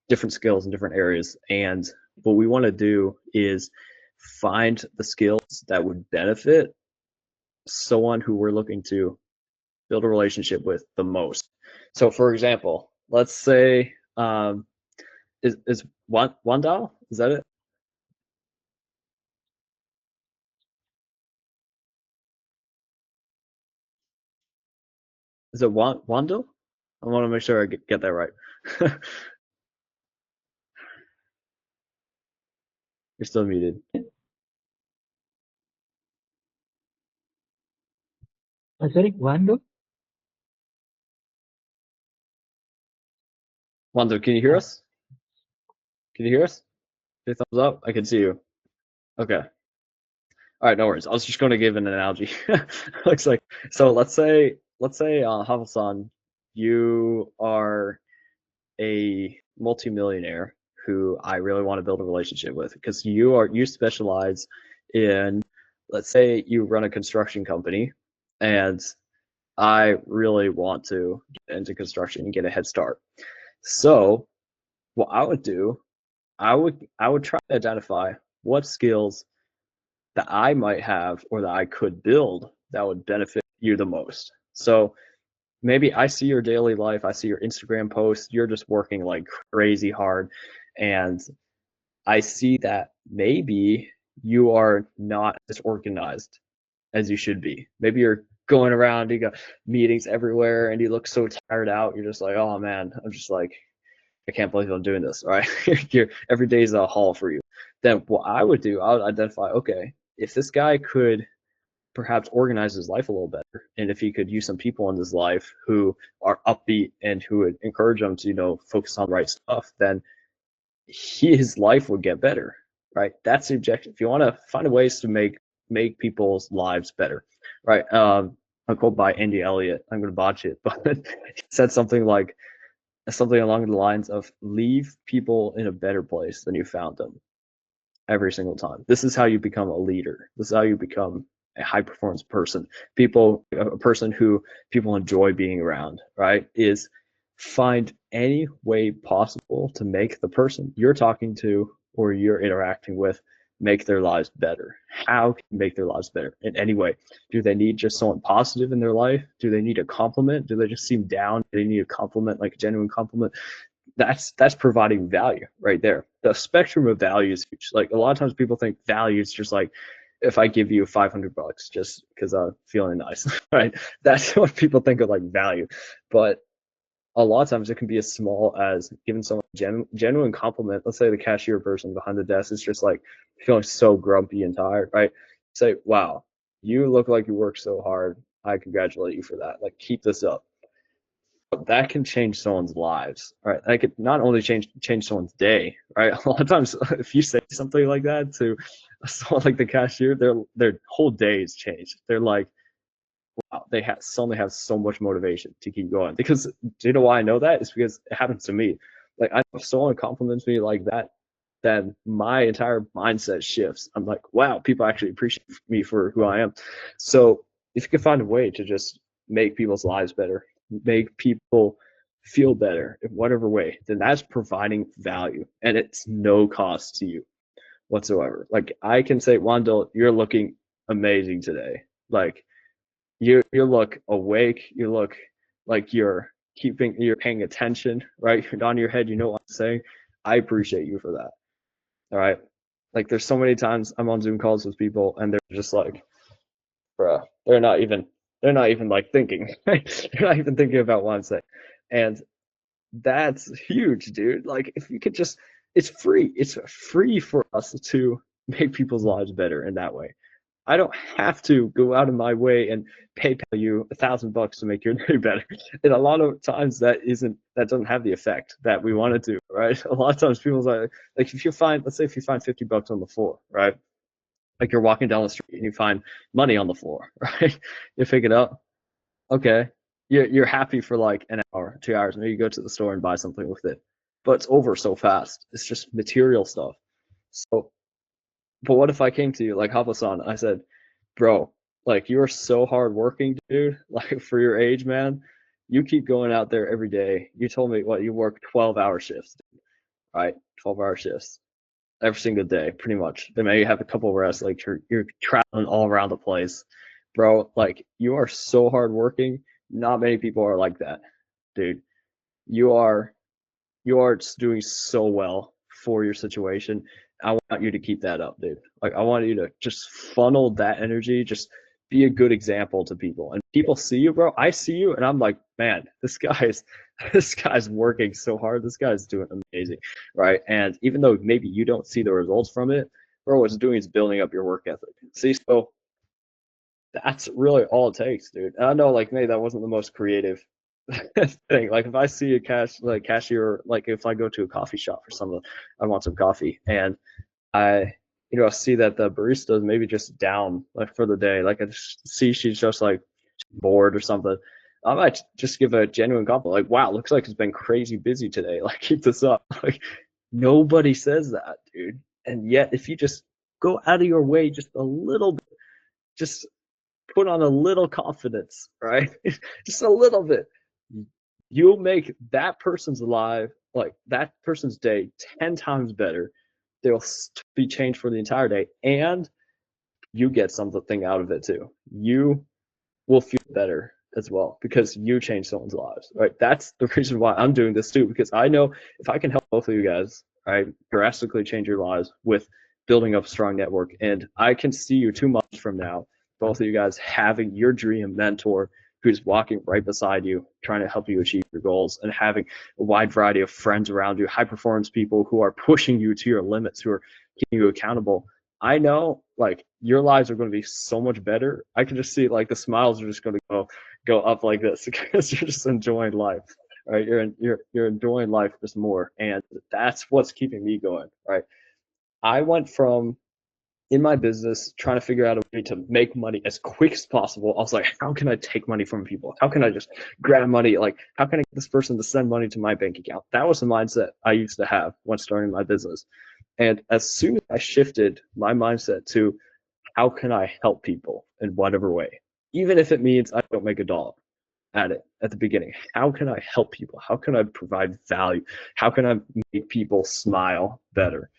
different skills in different areas. And what we want to do is find the skills that would benefit someone who we're looking to build a relationship with the most. So, for example, let's say is Wandao? Is that it? Is it Wando? I want to make sure I get that right. You're still muted. Sorry, Wando? Wando, can you hear Uh, us? Can you hear us? Give a thumbs up. I can see you. Okay. All right, no worries. I was just going to give an analogy. Looks like so. Let's say Havel-san, you are a multimillionaire who I really want to build a relationship with, because you specialize in, let's say you run a construction company, and I really want to get into construction and get a head start. So what I would do, I would try to identify what skills that I might have or that I could build that would benefit you the most. So maybe I see your daily life, I see your Instagram posts, you're just working like crazy hard, and I see that maybe you are not as organized as you should be. Maybe you're going around, you got meetings everywhere, and you look so tired out. You're just like, oh man, I'm just like, I can't believe I'm doing this. Right? Every day is a haul for you. Then what I would do, I would identify, okay, if this guy could perhaps organize his life a little better, and if he could use some people in his life who are upbeat and who would encourage him to focus on the right stuff, then his life would get better, right? That's the objective. If you want to find ways to make people's lives better, right? A quote by Andy Elliott, I'm going to botch it, but he said something along the lines of, leave people in a better place than you found them every single time. This is how you become a leader. This is how you become a high performance person. A person who people enjoy being around, right? Is find any way possible to make the person you're talking to or you're interacting with make their lives better. How can you make their lives better in any way? Do they need just someone positive in their life? Do they need a compliment? Do they just seem down? Do they need a compliment, like a genuine compliment? that's providing value right there. The spectrum of value is huge. Like a lot of times people think value is just like if I give you $500 just because I'm feeling nice, right? That's what people think of like value. But a lot of times it can be as small as giving someone a genuine compliment. Let's say the cashier person behind the desk is just like feeling so grumpy and tired, right? Say, wow, you look like you work so hard. I congratulate you for that. Like, keep this up. That can change someone's lives, right? That could not only change someone's day, right? A lot of times, if you say something like that to someone like the cashier, their whole day is changed. They're like, wow, they suddenly have so much motivation to keep going. Because do you know why I know that? It's because it happens to me. Like, if someone compliments me like that, then my entire mindset shifts. I'm like, wow, people actually appreciate me for who I am. So if you can find a way to just make people's lives better, make people feel better in whatever way, then that's providing value, and it's no cost to you whatsoever. Like, I can say, Wandel, you're looking amazing today. Like, you look awake, you look like you're paying attention, right? You're nodding your head, you know what I'm saying. I appreciate you for that. All right. Like, there's so many times I'm on Zoom calls with people and they're just like, bruh, they're not even like thinking. They're not even thinking about what I'm saying. And that's huge, dude. Like, if you could just, it's free. It's free for us to make people's lives better in that way. I don't have to go out of my way and PayPal you $1,000 to make your day better. And a lot of times that doesn't have the effect that we want it to, right? A lot of times people like if you find, let's say if you find $50 on the floor, right? Like you're walking down the street and you find money on the floor, right? You pick it up, okay. You're happy for like an hour, 2 hours, maybe you go to the store and buy something with it. But it's over so fast. It's just material stuff. So, but what if I came to you like Hapa-san? I said, bro, like you're so hardworking, dude. Like for your age, man, you keep going out there every day. You told me what you work 12-hour shifts, right? 12-hour shifts every single day, pretty much. Then maybe you have a couple of rests, like you're traveling all around the place, bro. Like you are so hardworking. Not many people are like that, dude. You are you are just doing so well for your situation. I want you to keep that up, dude. Like I want you to just funnel that energy, just be a good example to people. And people see you, bro. I see you and I'm like, man, this guy's this guy's working so hard. This guy's doing amazing. Right. And even though maybe you don't see the results from it, bro, what it's doing is building up your work ethic. See, so that's really all it takes, dude. And I know, like, maybe that wasn't the most creative thing. Like, if I see a cashier, like, if I go to a coffee shop or something, I want some coffee, and I, see that the barista is maybe just down, like, for the day. Like, I see she's just, like, bored or something. I might just give a genuine compliment, like, wow, looks like it's been crazy busy today. Like, keep this up. Like, nobody says that, dude. And yet, if you just go out of your way just a little bit, just put on a little confidence, right? Just a little bit. You'll make that person's life, like that person's day, 10 times better. They'll be changed for the entire day, and you get something out of it too. You will feel better as well because you change someone's lives, right? That's the reason why I'm doing this too, because I know if I can help both of you guys, right, drastically change your lives with building up a strong network, and I can see you 2 months from now, both of you guys having your dream mentor who's walking right beside you, trying to help you achieve your goals, and having a wide variety of friends around you, high performance people who are pushing you to your limits, who are keeping you accountable. I know, like, your lives are going to be so much better. I can just see, like, the smiles are just going to go up like this because you're just enjoying life, right? You're enjoying life just more, and that's what's keeping me going, right? I went from in my business trying to figure out a way to make money as quick as possible. I was like, how can I take money from people? How can I just grab money? Like, how can I get this person to send money to my bank account? That was the mindset I used to have when starting my business. And as soon as I shifted my mindset to how can I help people in whatever way, even if it means I don't make a dollar at it at the beginning, how can I help people? How can I provide value? How can I make people smile better?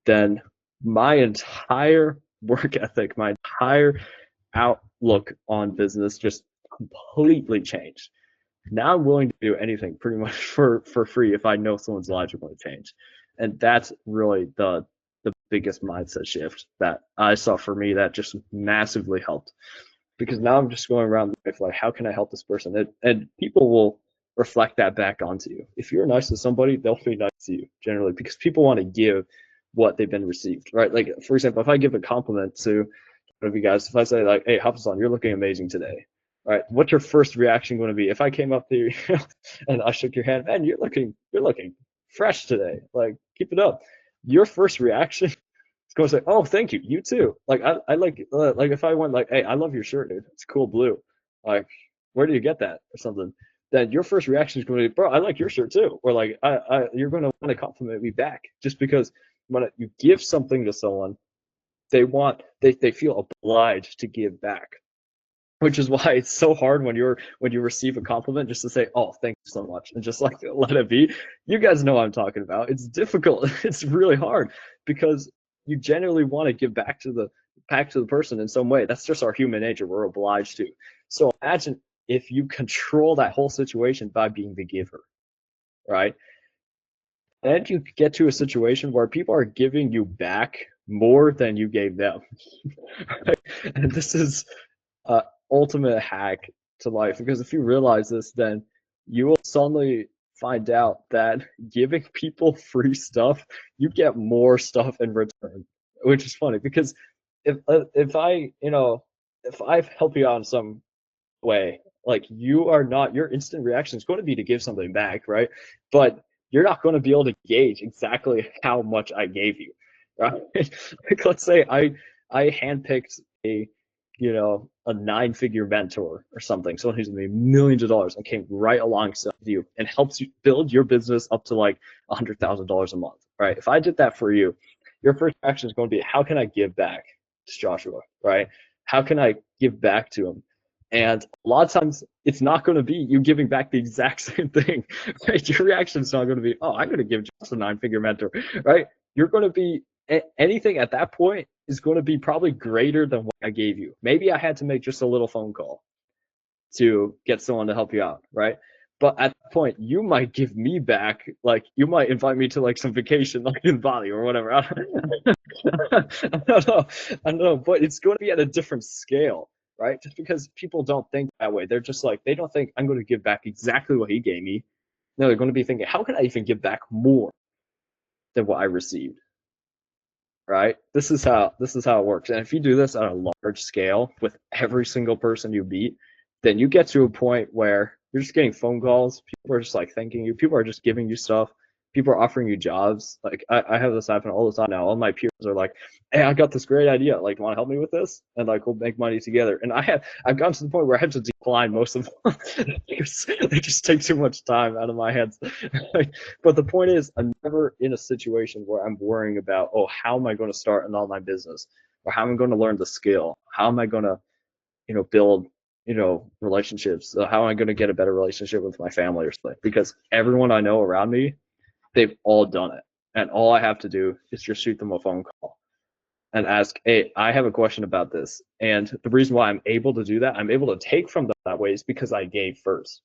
Then my entire work ethic, my entire outlook on business just completely changed. Now I'm willing to do anything pretty much for free if I know someone's lives are going to change. And that's really the biggest mindset shift that I saw for me that just massively helped. Because now I'm just going around life like, how can I help this person? And people will reflect that back onto you. If you're nice to somebody, they'll be nice to you generally because people want to give what they've been received, right? Like, for example, if I give a compliment to one of you guys, if I say like, hey, Hafiz, you're looking amazing today, right? What's your first reaction going to be? If I came up to you and I shook your hand, man, you're looking fresh today. Like, keep it up. Your first reaction is going to say, oh, thank you. You too. Like, I like if I went like, hey, I love your shirt, dude. It's cool blue. Like, where do you get that or something? Then your first reaction is going to be, bro, I like your shirt too. Or like, you're going to want to compliment me back just because when you give something to someone, they feel obliged to give back, which is why it's so hard when you receive a compliment just to say, oh, thank you so much, and just like let it be. You guys know what I'm talking about. It's difficult. It's really hard because you genuinely want to give back to the person in some way. That's just our human nature. We're obliged to. So imagine if you control that whole situation by being the giver, right? And you get to a situation where people are giving you back more than you gave them. And this is ultimate hack to life because if you realize this, then you will suddenly find out that giving people free stuff, you get more stuff in return, which is funny because if I if I help you out in some way, like you are not your instant reaction is going to be to give something back, right? But you're not going to be able to gauge exactly how much I gave you, right? Like let's say I handpicked a 9-figure mentor or something, someone who's made millions of dollars and came right alongside you and helps you build your business up to like $100,000 a month, right? If I did that for you, your first action is going to be, how can I give back to Joshua, right? How can I give back to him? And a lot of times it's not going to be you giving back the exact same thing, right? Your reaction is not going to be, oh, I'm going to give Josh a 9-figure mentor, right? You're going to be anything at that point is going to be probably greater than what I gave you. Maybe I had to make just a little phone call to get someone to help you out, right? But at that point, you might give me back, like you might invite me to like some vacation, like in Bali or whatever. I don't know, I don't know, but it's going to be at a different scale, right? Just because people don't think that way, they're just like they don't think I'm going to give back exactly what he gave me. No, they're going to be thinking, how can I even give back more than what I received? Right? This is how it works. And if you do this on a large scale with every single person you meet, then you get to a point where you're just getting phone calls. People are just like thanking you. People are just giving you stuff. People are offering you jobs. Like I have this happen all the time now. All my peers are like, "Hey, I got this great idea. Like, want to help me with this?" And like, we'll make money together. And I've gotten to the point where I have to decline most of them because they just take too much time out of my hands. But the point is, I'm never in a situation where I'm worrying about, oh, how am I going to start an online business, or how am I going to learn the skill? How am I going to, build, relationships? How am I going to get a better relationship with my family or something? Because everyone I know around me, they've all done it, and all I have to do is just shoot them a phone call and ask, hey, I have a question about this. And the reason why I'm able to do that, I'm able to take from them that way is because I gave first.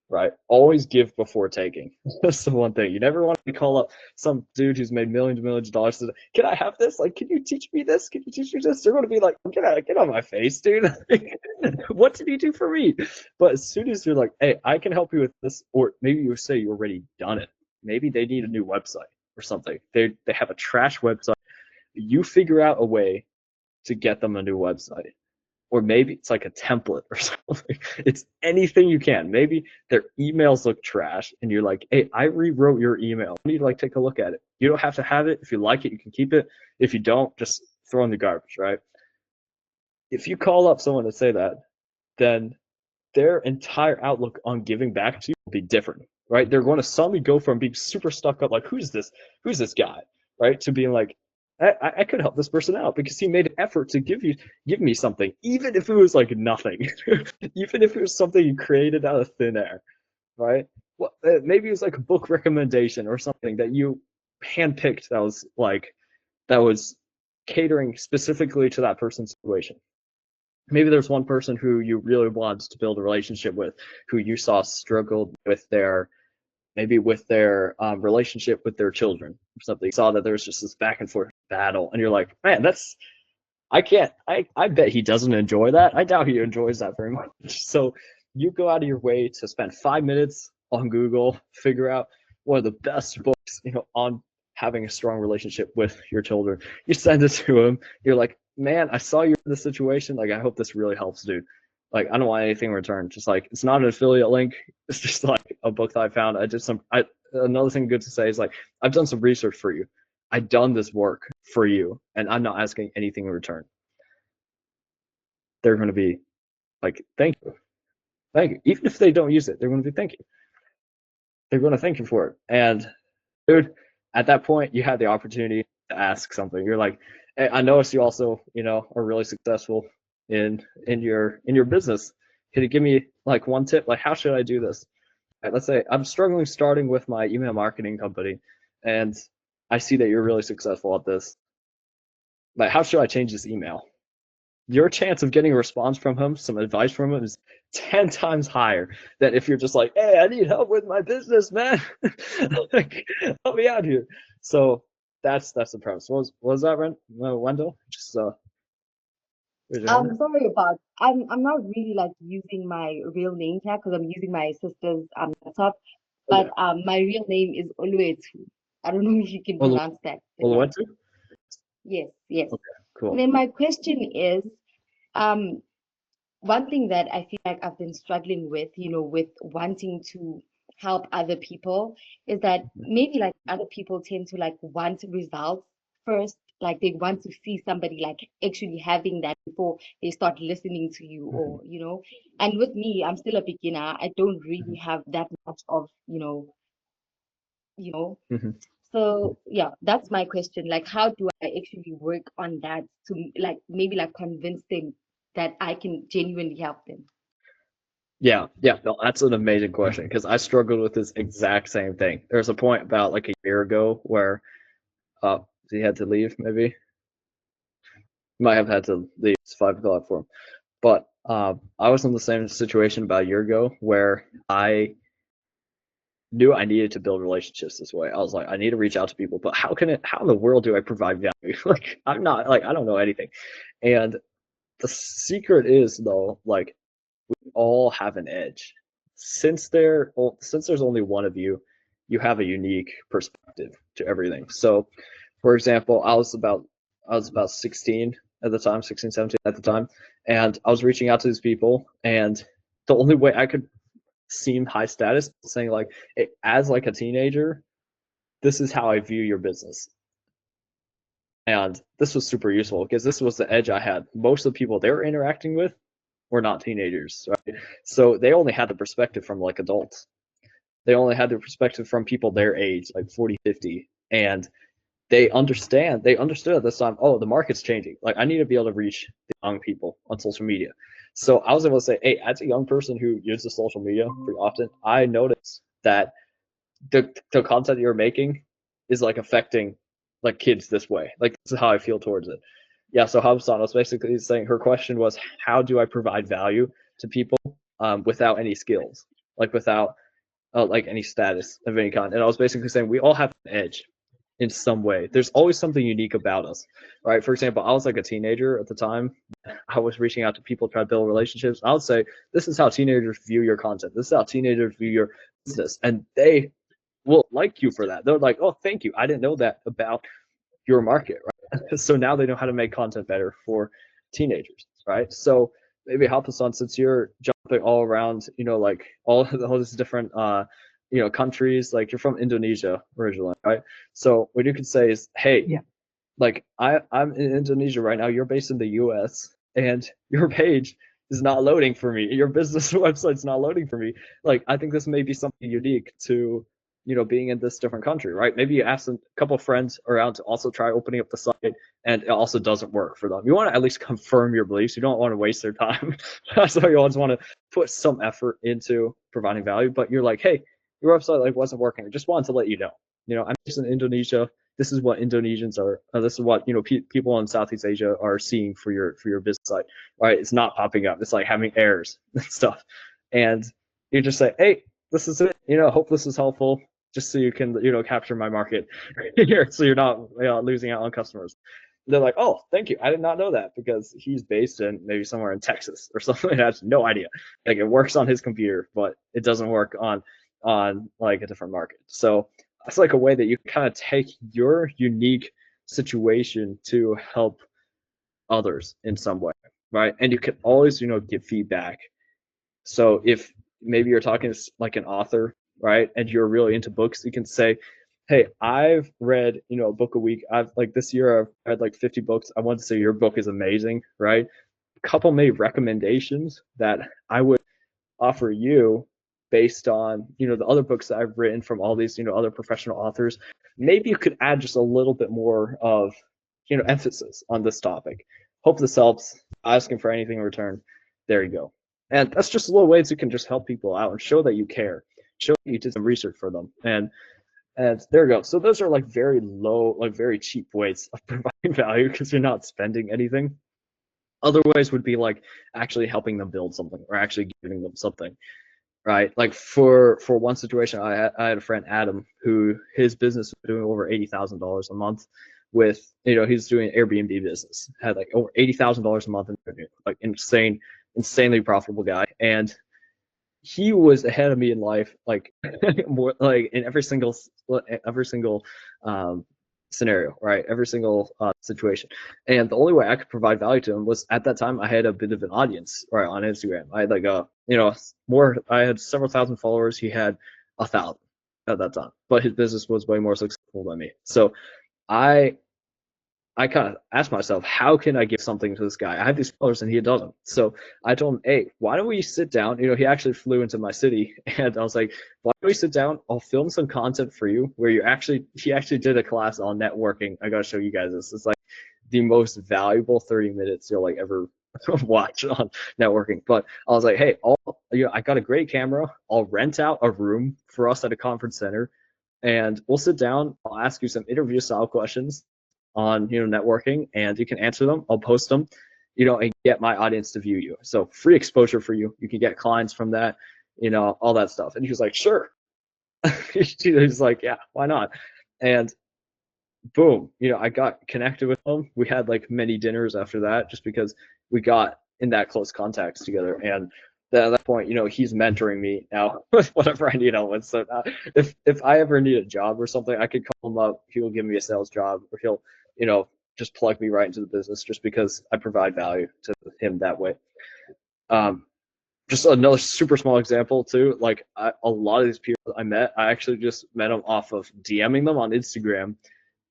Right? Always give before taking. That's the one thing. You never want to call up some dude who's made millions and millions of dollars to say, can I have this? Like, can you teach me this? Can you teach me this? They're going to be like, get on my face, dude. What did you do for me? But as soon as you're like, hey, I can help you with this, or maybe you say you already done it. Maybe they need a new website or something. They have a trash website. You figure out a way to get them a new website, or maybe it's like a template or something. It's anything you can. Maybe their emails look trash and you're like, hey, I rewrote your email. You need to like take a look at it. You don't have to have it. If you like it, you can keep it. If you don't, just throw in the garbage, right? If you call up someone to say that, then their entire outlook on giving back to you will be different, right? They're going to suddenly go from being super stuck up, like, who's this guy, right, to being like, I could help this person out because he made an effort to give me something, even if it was like nothing, even if it was something you created out of thin air, right? Well, maybe it was like a book recommendation or something that you handpicked that was catering specifically to that person's situation, maybe there's one person who you really want to build a relationship with, who you saw struggled with their relationship with their children or something. You saw that there was just this back and forth battle, and you're like, man, I bet he doesn't enjoy that. I doubt he enjoys that very much. So you go out of your way to spend 5 minutes on Google, figure out one of the best books, on having a strong relationship with your children. You send it to him. You're like, man, I saw you in this situation. Like, I hope this really helps, dude. Like, I don't want anything in return. Just like, it's not an affiliate link. It's just like a book that I found. Another thing good to say is like, I've done some research for you. I've done this work for you, and I'm not asking anything in return. They're going to be like, thank you. Thank you. Even if they don't use it, they're going to be thank you. They're going to thank you for it. And dude, at that point, you have the opportunity to ask something. You're like, hey, I noticed you also, are really successful in your business. Can you give me like one tip? Like, how should I do this? Right, let's say I'm struggling starting with my email marketing company, and I see that you're really successful at this. Like, how should I change this email? Your chance of getting a response from him, some advice from him, is 10 times higher than if you're just like, hey, I need help with my business, man. Like, help me out here. So that's the premise. What was that, Wendell? Just Sorry about. I'm not really like using my real name here because I'm using my sister's laptop. But okay. my real name is Oluetu. I don't know if you can pronounce that. But yeah. Oluwetu? Yes, yes. Okay, cool. And then my question is, um, one thing that I feel like I've been struggling with, with wanting to help other people is that maybe like other people tend to like want results first. Like they want to see somebody like actually having that before they start listening to you, or, and with me, I'm still a beginner. I don't really have that much of, you know. Mm-hmm. So yeah, that's my question. Like, how do I actually work on that to like maybe like convince them that I can genuinely help them? Yeah, no, that's an amazing question because I struggled with this exact same thing. There's a point about like a year ago where he had to leave, maybe. Might have had to leave. It's 5 o'clock for him. But I was in the same situation about a year ago where I knew I needed to build relationships this way. I was like, I need to reach out to people, but how in the world do I provide value? Like, I'm not, like, I don't know anything. And the secret is, though, like, we all have an edge. Since there's only one of you, you have a unique perspective to everything. So, for example, I was about 16 at the time, 16, 17 at the time, and I was reaching out to these people, and the only way I could seem high status, saying like, hey, as like a teenager, this is how I view your business. And this was super useful because this was the edge I had. Most of the people they were interacting with were not teenagers, right? So they only had the perspective from like adults. They only had the perspective from people their age, like 40, 50. And they understood at this time, oh, the market's changing. Like, I need to be able to reach the young people on social media. So I was able to say, hey, as a young person who uses social media pretty often, I noticed that the content you're making is like affecting like kids this way. Like, this is how I feel towards it. Yeah, so Hubson was basically saying, her question was, how do I provide value to people without any skills, like without like any status of any kind? And I was basically saying we all have an edge in some way. There's always something unique about us, right? For example, I was like a teenager at the time. I was reaching out to people to try to build relationships. I would say, this is how teenagers view your content. This is how teenagers view your business. And they will like you for that. They're like, oh, thank you. I didn't know that about your market, right? So now they know how to make content better for teenagers, right? So maybe help us on, since you're jumping all around, like all these different countries. Like, you're from Indonesia originally, right? So what you could say is, hey, Yeah. like, I'm in Indonesia right now. You're based in the US, and your page is not loading for me. Your business website's not loading for me. Like, I think this may be something unique to being in this different country, right? Maybe you ask a couple of friends around to also try opening up the site, and it also doesn't work for them. You want to at least confirm your beliefs. You don't want to waste their time. So you always want to put some effort into providing value. But you're like, hey, your website like wasn't working. I just wanted to let you know. I'm based in Indonesia. this is what Indonesians are, this is what, people in Southeast Asia are seeing for your business site, right? It's not popping up. It's like having errors and stuff. And you just say, hey, this is it. Hope this is helpful, just so you can, capture my market here, so you're not, losing out on customers. They're like, oh, thank you. I did not know that, because he's based in maybe somewhere in Texas or something. I have no idea. Like, it works on his computer, but it doesn't work on like a different market. So that's like a way that you kind of take your unique situation to help others in some way, right? And you can always, give feedback. So if maybe you're talking to like an author, right, and you're really into books, you can say, hey, I've read, a book a week. I've like this year I've read like 50 books. I want to say your book is amazing, right? A couple maybe recommendations that I would offer you based on, the other books that I've written from all these, other professional authors. Maybe you could add just a little bit more of, emphasis on this topic. Hope this helps. Asking for anything in return. There you go. And that's just little ways you can just help people out and show that you care. Show that you did some research for them. And there you go. So those are like very low, like very cheap ways of providing value, because you're not spending anything. Other ways would be like actually helping them build something, or actually giving them something, right? Like for one situation, I had a friend, Adam, who his business was doing over $80,000 a month with, he's doing Airbnb business, had like over $80,000 a month in revenue, like insanely profitable guy. And he was ahead of me in life, like more like in every single scenario, right? Every single situation. And the only way I could provide value to him was, at that time I had a bit of an audience, right, on Instagram. I had like I had several thousand followers. He had 1,000 at that time, but his business was way more successful than me. So I kind of asked myself, how can I give something to this guy? I have these followers and he doesn't. So I told him, hey, why don't we sit down? He actually flew into my city, and I was like, why don't we sit down? I'll film some content for you where he actually did a class on networking. I got to show you guys this. It's like the most valuable 30 minutes you'll like ever watch on networking. But I was like, hey, I got a great camera. I'll rent out a room for us at a conference center, and we'll sit down. I'll ask you some interview style questions on networking, and you can answer them. I'll post them, and get my audience to view you. So free exposure for you. You can get clients from that, all that stuff. And he was like, sure. He's like, yeah, why not? And boom, I got connected with him. We had like many dinners after that, just because we got in that close contacts together. And at that point, he's mentoring me now with whatever I need help with. So if I ever need a job or something, I could call him up. He will give me a sales job, or he'll, just plug me right into the business, just because I provide value to him that way. Just another super small example too. Like a lot of these people I met, I actually just met them off of DMing them on Instagram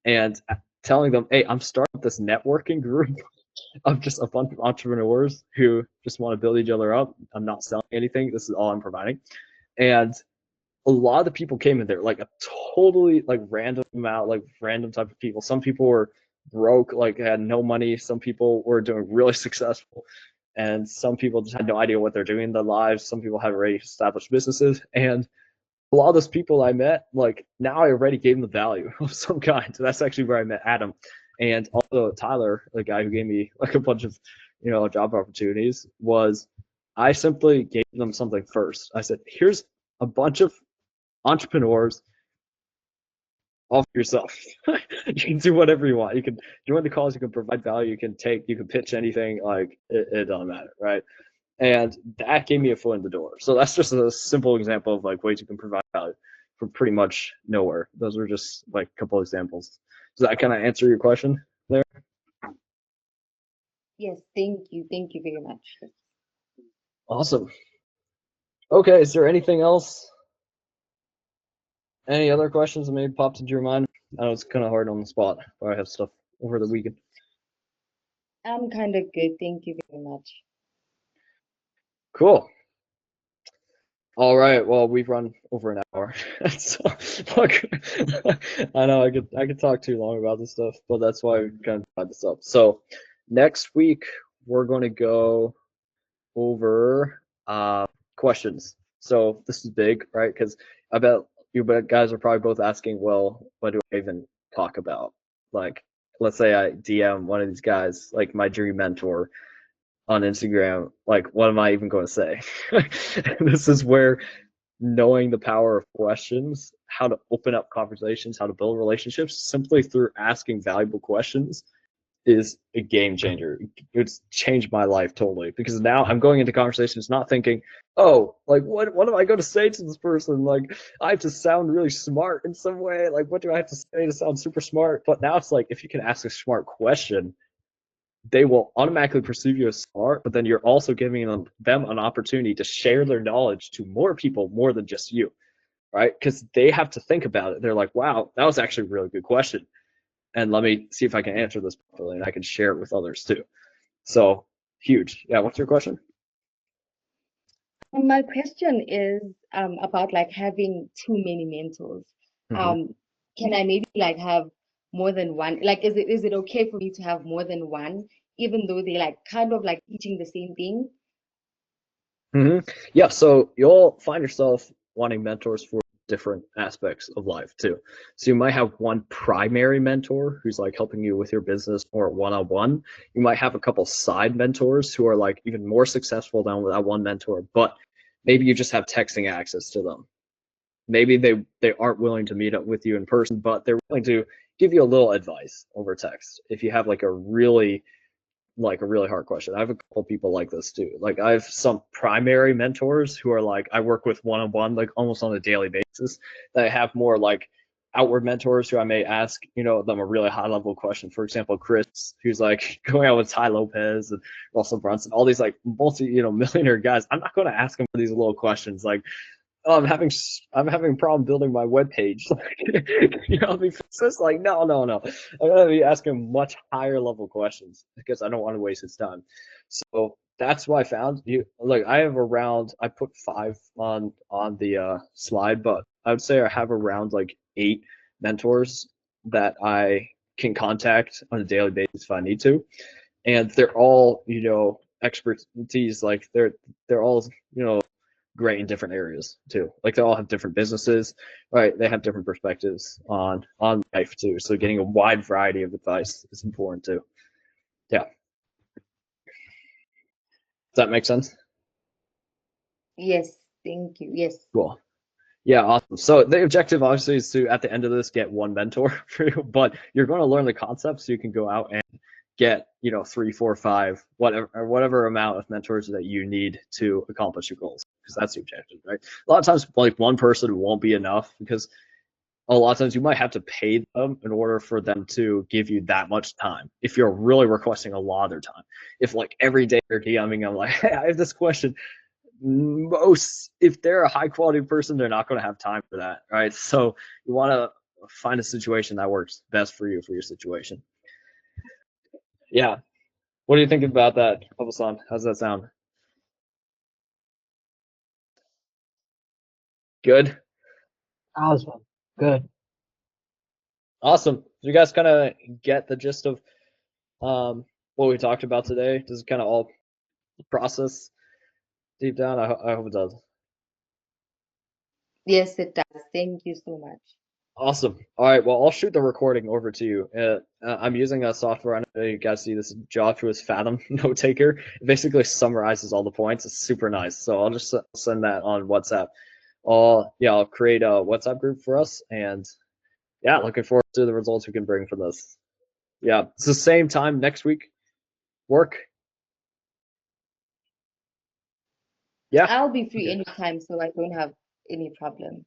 and telling them, hey, I'm starting this networking group of just a bunch of entrepreneurs who just want to build each other up. I'm not selling anything. This is all I'm providing. And a lot of the people came in there, like a totally like random amount, like random type of people. Some people were broke, like had no money. Some people were doing really successful. And some people just had no idea what they're doing in their lives. Some people have already established businesses. And a lot of those people I met, like now I already gave them the value of some kind. So that's actually where I met Adam. And also Tyler, the guy who gave me like a bunch of, job opportunities, was I simply gave them something first. I said, here's a bunch of entrepreneurs, all for yourself. You can do whatever you want. You can join the calls, you can provide value, you can pitch anything, like it doesn't matter, right? And that gave me a foot in the door. So that's just a simple example of like ways you can provide value from pretty much nowhere. Those are just like a couple examples. Does that kind of answer your question there? Yes, thank you. Thank you very much. Awesome. Okay, is there anything else? Any other questions that maybe popped into your mind? I know it's kind of hard on the spot, but I have stuff over the weekend. I'm kind of good. Thank you very much. Cool. All right. Well, we've run over an hour. So, look, I know I could talk too long about this stuff, but that's why we kind of divide this up. So next week we're going to go over questions. So this is big, right? Because I bet you guys are probably both asking, well, what do I even talk about? Like, let's say I DM one of these guys, like my dream mentor on Instagram, like, what am I even going to say? This is where knowing the power of questions, how to open up conversations, how to build relationships simply through asking valuable questions is a game changer. It's changed my life totally because now I'm going into conversations not thinking, oh, like what am I going to say to this person? Like I have to sound really smart in some way. Like what do I have to say to sound super smart? But now it's like if you can ask a smart question, they will automatically perceive you as smart, but then you're also giving them an opportunity to share their knowledge to more people more than just you, right? Because they have to think about it. They're like, wow, that was actually a really good question. And let me see if I can answer this properly and I can share it with others too. So huge. Yeah, what's your question? My question is about like having too many mentors. Mm-hmm. Can I maybe like have more than one? Like, is it okay for me to have more than one, even though they like kind of like teaching the same thing? Mm-hmm. Yeah, so you'll find yourself wanting mentors for different aspects of life too. So you might have one primary mentor who's like helping you with your business or one-on-one. You might have a couple side mentors who are like even more successful than that one mentor, but maybe you just have texting access to them. Maybe they aren't willing to meet up with you in person, but they're willing to give you a little advice over text if you have like a really hard question. I have a couple people like this too. Like I have some primary mentors who are like I work with one on one, like almost on a daily basis. That I have more like outward mentors who I may ask, them a really high level question. For example, Chris, who's like going out with Ty Lopez and Russell Brunson, all these like millionaire guys. I'm not going to ask them for these little questions like, oh, I'm having a problem building my web page. It's like no. I'm gonna be asking much higher level questions because I don't want to waste his time. So that's what I found. I put 5 on the slide, but I would say I have around like 8 mentors that I can contact on a daily basis if I need to, and they're all expertise. Like they're all great in different areas too. Like they all have different businesses, right? They have different perspectives on life too. So getting a wide variety of advice is important too. Yeah. Does that make sense? Yes, thank you. Yes. Cool. Yeah, awesome. So the objective obviously is to at the end of this get one mentor for you, but you're going to learn the concepts so you can go out and get 3, 4, 5, whatever amount of mentors that you need to accomplish your goals, because that's the objective, right? A lot of times like one person won't be enough because a lot of times you might have to pay them in order for them to give you that much time if you're really requesting a lot of their time. If like every day you're DMing them like, hey, I have this question, if they're a high quality person, they're not going to have time for that, right? So you want to find a situation that works best for you for your situation. Yeah. What do you think about that, Bubble-san? How's that sound? Good. Awesome. Good. Awesome. Do you guys kind of get the gist of what we talked about today? Does it kind of all process deep down? I hope it does. Yes, it does. Thank you so much. Awesome. All right. Well, I'll shoot the recording over to you. I'm using a software. I know you guys see this job through his Fathom note taker. It basically summarizes all the points. It's super nice. So I'll just send that on WhatsApp. I'll create a WhatsApp group for us, and yeah, looking forward to the results we can bring from this. Yeah, it's the same time next week. Work. Yeah. I'll be free anytime, so I don't have any problem.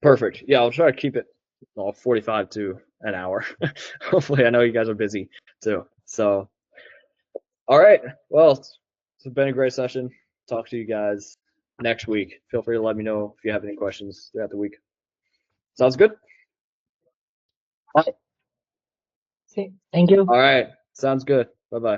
Perfect. Yeah, I'll try to keep it 45 to an hour. Hopefully, I know you guys are busy too. So, all right. Well, it's been a great session. Talk to you guys next week. Feel free to let me know if you have any questions throughout the week. Sounds good? Bye. Thank you. All right. Sounds good. Bye bye.